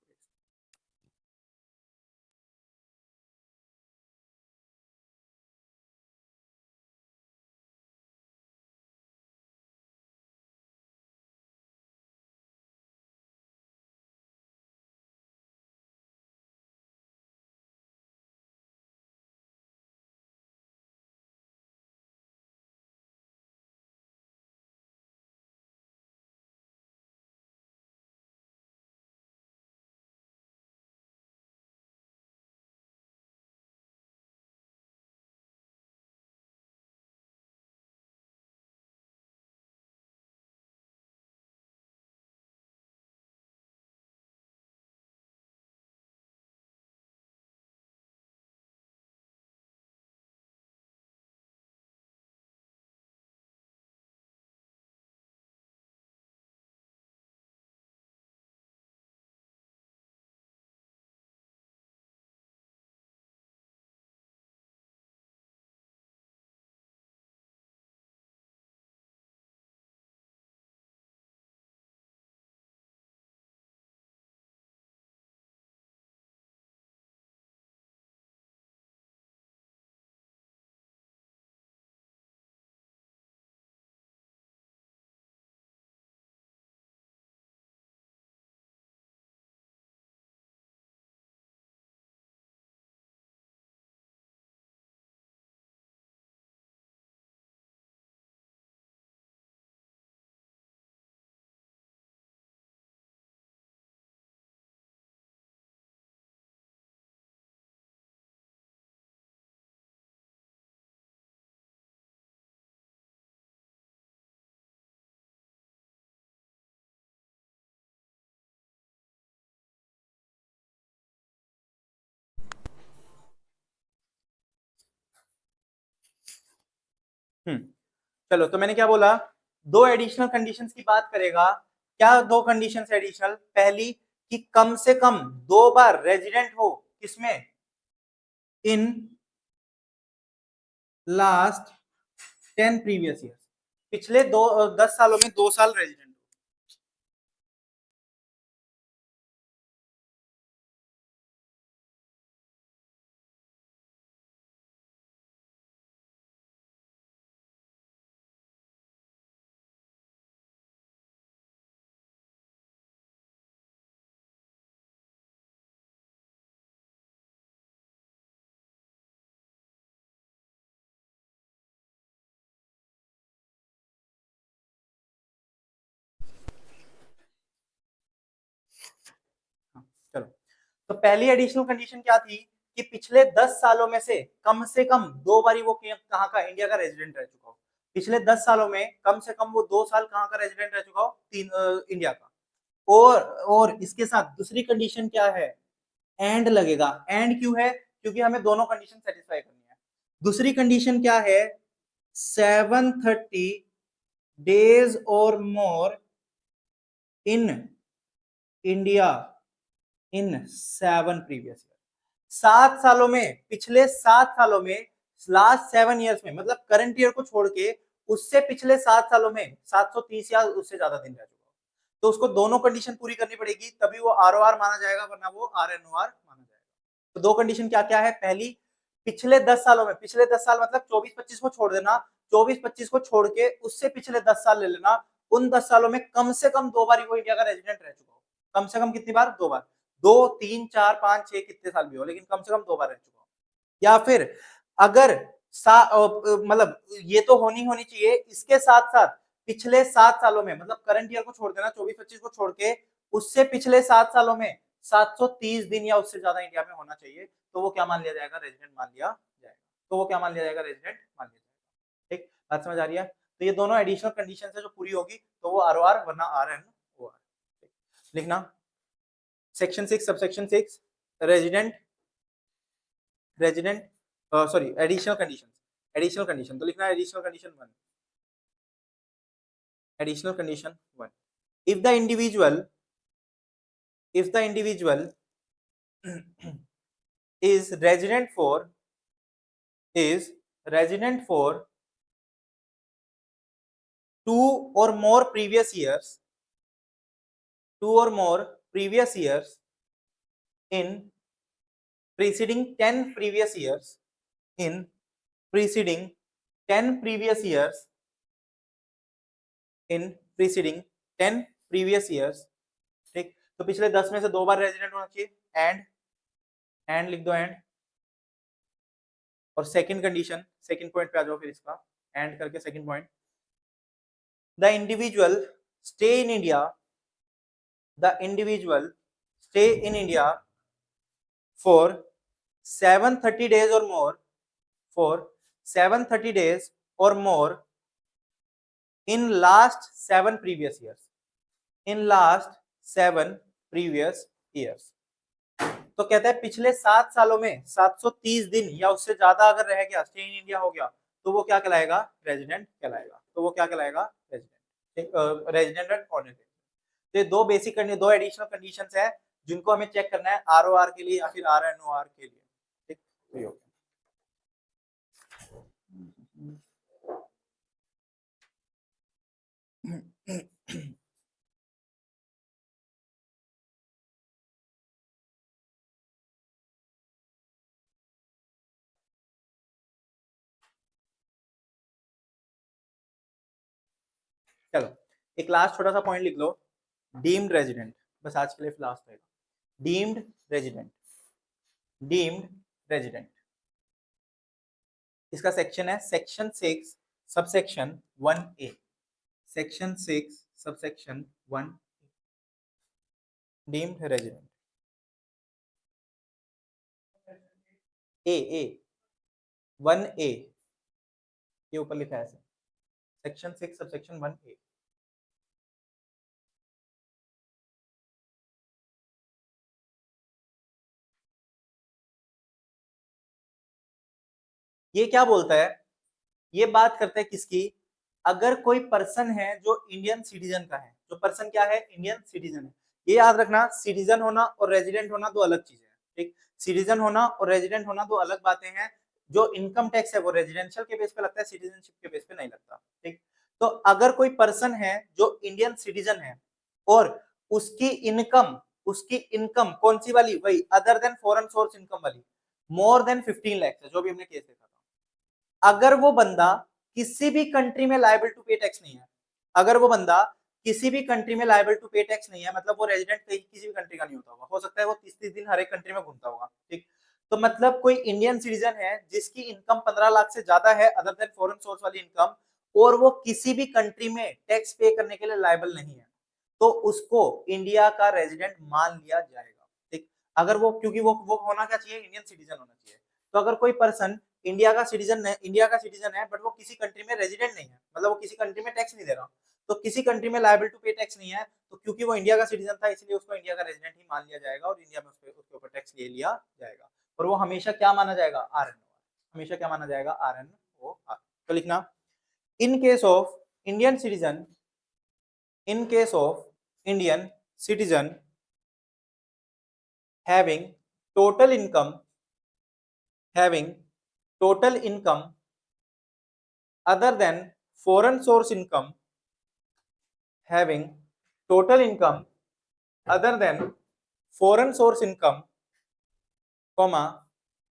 चलो, तो मैंने क्या बोला, दो एडिशनल कंडीशंस की बात करेगा। क्या दो कंडीशंस एडिशनल? पहली कि कम से कम 2 बार रेजिडेंट हो, किसमें? इन लास्ट 10 प्रीवियस ईयर्स, पिछले 10 सालों में 2 साल रेजिडेंट। चलो, तो पहली एडिशनल कंडीशन क्या थी कि पिछले 10 सालों में से कम 2 बारी वो कहाँ का, इंडिया का रेजिडेंट रह चुका हो। पिछले 10 सालों में कम से कम वो 2 साल कहाँ का रेजिडेंट रह चुका हो, इंडिया का। और इसके साथ दूसरी कंडीशन क्या है? एंड लगेगा। एंड क्यों है? क्योंकि हमें दोनों कंडीशन सेटिस्फाई करनी है। दूसरी कंडीशन क्या है? 730 डेज और more in India in 7 previous year. 7 सालों में, पिछले 7 सालों में, लास्ट 7 ईयर्स में, मतलब करंट ईयर को छोड़ के उससे पिछले 7 सालों में 730 या उससे ज्यादा दिन रह चुका हो, तो उसको दोनों कंडीशन पूरी करनी पड़ेगी, तभी वो आरओआर माना जाएगा, वरना वो आरएनओआर माना जाएगा। तो दो कंडीशन क्या क्या है? पहली, पिछले 10 सालों में, पिछले 10 साल मतलब 24-25 को छोड़ देना, 24-25 को छोड़ के उससे पिछले 10 साल ले लेना, उन 10 सालों में कम से कम 2 बार वो इंडिया का रेजिडेंट रह चुका हो। कम से कम कितनी बार? 2 बार। 2, 3, 4, 5, 6 कितने साल भी हो, लेकिन कम से कम 2 बार रह चुका हूँ। या फिर अगर मतलब ये तो होनी चाहिए, इसके साथ-साथ पिछले 7 सालों में, मतलब करंट ईयर को छोड़ देना, 24-25 को छोड़ के, उससे पिछले 7 सालों में 730 दिन या उससे ज्यादा इंडिया में होना चाहिए, तो वो क्या मान लिया जाएगा? रेजिडेंट मान लिया जाएगा। तो वो क्या मान लिया जाएगा? रेजिडेंट मान लिया जाएगा। ठीक, बात समझ आ रही है? तो ये दोनों एडिशनल कंडीशन है जो पूरी होगी तो वो ROR वरना RN OR। लिखना section 6 subsection 6 resident sorry additional condition, तो लिखना है additional condition 1। Additional condition 1, if the individual is resident for 2 or more previous years in preceding 10 previous years in preceding 10 previous years ठीक, तो पिछले 10 में से 2 बार रेजिडेंट होना चाहिए, एंड लिख दो एंड, और सेकंड कंडीशन, सेकंड पॉइंट पे आ जाओ फिर इसका एंड करके second point, the individual stay in India for 730 days or more in last 7 previous years। तो कहता है पिछले 7 सालों में 730 दिन या उससे ज्यादा अगर रह गया, स्टे इन इंडिया हो गया, तो वो क्या कहलाएगा? रेजिडेंट कहलाएगा। तो वो क्या कहलाएगा? Resident and ordinary. तो ये दो बेसिक दो एडिशनल कंडीशंस है जिनको हमें चेक करना है ROR के लिए या फिर RNOR के लिए। ठीक, तो ये चलो एक लास्ट छोटा सा पॉइंट लिख लो, डीम्ड रेजिडेंट, बस आज के लिए लास्ट रहेगा। डीम्ड रेजिडेंट, इसका सेक्शन है section 6 subsection 1A, section 6 subsection 1, deemed resident A 1A, ये ऊपर लिखा है सेक्शन 6 सबसेक्शन 1A। ये क्या बोलता है? ये बात करता है किसकी? अगर कोई पर्सन है जो इंडियन सिटीजन का है, जो पर्सन क्या है? इंडियन सिटीजन है। ये याद रखना, सिटीजन होना और रेजिडेंट होना दो अलग चीजें हैं। ठीक, सिटीजन होना और रेजिडेंट होना दो अलग बातें हैं। जो इनकम टैक्स है वो रेजिडेंशियल के बेस पे लगता है, सिटीजनशिप के बेस पे नहीं लगता। ठीक, तो अगर कोई पर्सन है जो इंडियन सिटीजन है और उसकी इनकम कौन सी वाली? वही other than foreign source income वाली, मोर देन 15 लाख है, जो भी हमने केस देखा था। अगर वो बंदा किसी भी कंट्री में लायबल टू पे टैक्स नहीं है, अगर वो बंदा किसी भी कंट्री में लायबल टू पे टैक्स नहीं है, मतलब वो रेजिडेंट किसी भी कंट्री का नहीं होता होगा, हो सकता है वो 30-30 दिन हर एक कंट्री में घूमता होगा। ठीक, तो मतलब कोई इंडियन सिटीजन है जिसकी इनकम 15 लाख से ज्यादा है अदर देन फॉरेन सोर्स वाली इनकम, और वो किसी भी कंट्री में टैक्स पे करने के लिए लायबल नहीं है, तो उसको इंडिया का रेजिडेंट मान लिया जाएगा। ठीक, अगर वो, क्योंकि वो होना क्या चाहिए? इंडियन सिटीजन होना चाहिए। तो अगर कोई पर्सन इंडिया का सिटीजन है बट वो किसी कंट्री में रेजिडेंट नहीं है, मतलब वो किसी कंट्री में टैक्स नहीं दे रहा, तो किसी कंट्री में लायबल टू पे टैक्स नहीं है, तो क्योंकि वो इंडिया का सिटीजन था इसलिए उसको इंडिया का रेजिडेंट ही मान लिया जाएगा और इंडिया में उसके ऊपर टैक्स ले लिया जाएगा। और वो हमेशा क्या माना जाएगा? हमेशा क्या माना जाएगा? RNOR। तो लिखना in case of Indian citizen having total income other than foreign source income, having total income other than foreign source income, comma,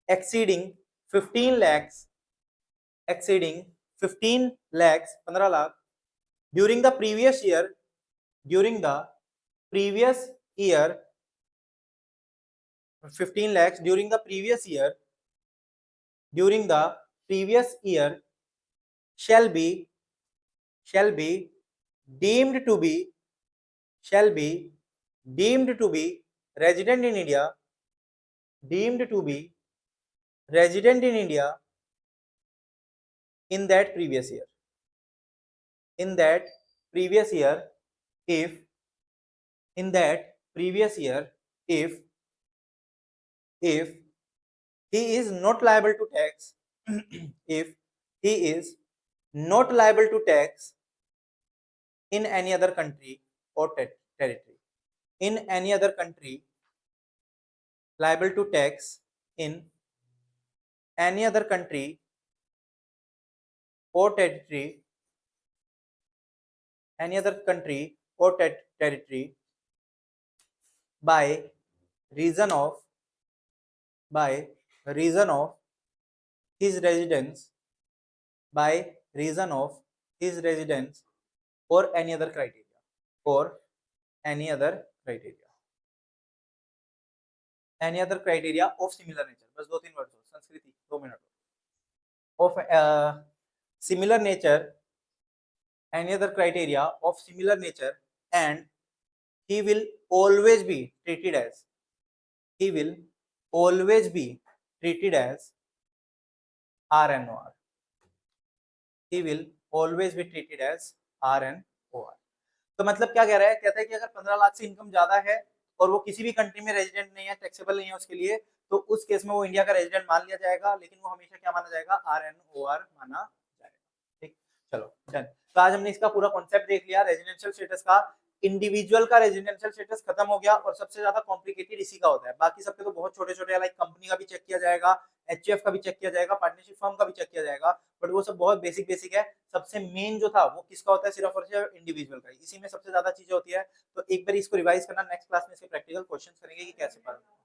exceeding 15 lakhs 15 lakh during the previous year 15 lakhs during the previous year shall be deemed to be resident in India in that previous year if if he is not liable to tax if he is not liable to tax in any other country or territory in any other country liable to tax in any other country or territory by reason of his residence or any other criteria of similar nature. बस 2-3 word संस्कृति 2 minute of similar nature, any other criteria of similar nature, and he will always be treated as RNOR. He will always be treated as RNOR. तो मतलब क्या कह रहा है, कहता है कि अगर 15 लाख से इनकम ज्यादा है और वो किसी भी कंट्री में रेजिडेंट नहीं है, टैक्सेबल नहीं है उसके लिए, तो उस केस में वो इंडिया का रेजिडेंट मान लिया जाएगा, लेकिन वो हमेशा क्या माना जाएगा, RNOR माना जाएगा। ठीक, चलो डन। तो आज हमने इसका पूरा कॉन्सेप्ट देख लिया रेजिडेंशियल स्टेटस का। इंडिविजुअल का रेजिडेंशियल स्टेटस खत्म हो गया और सबसे ज्यादा कॉम्प्लिकेटेड इसी का होता है। बाकी सबके तो बहुत छोटे छोटे, लाइक कंपनी का भी चेक किया जाएगा, एचयूएफ का भी चेक किया जाएगा, पार्टनरशिप फर्म का भी चेक किया जाएगा, बट वो सब बहुत बेसिक है। सबसे मेन जो था वो किसका होता है, सिर्फ और सिर्फ इंडिविजुअल का। इसी में सबसे ज्यादा चीजें होती है। तो एक बार इसको रिवाइज करना, नेक्स्ट क्लास में इसके प्रैक्टिकल क्वेश्चंस करेंगे कि कैसे पढ़ना।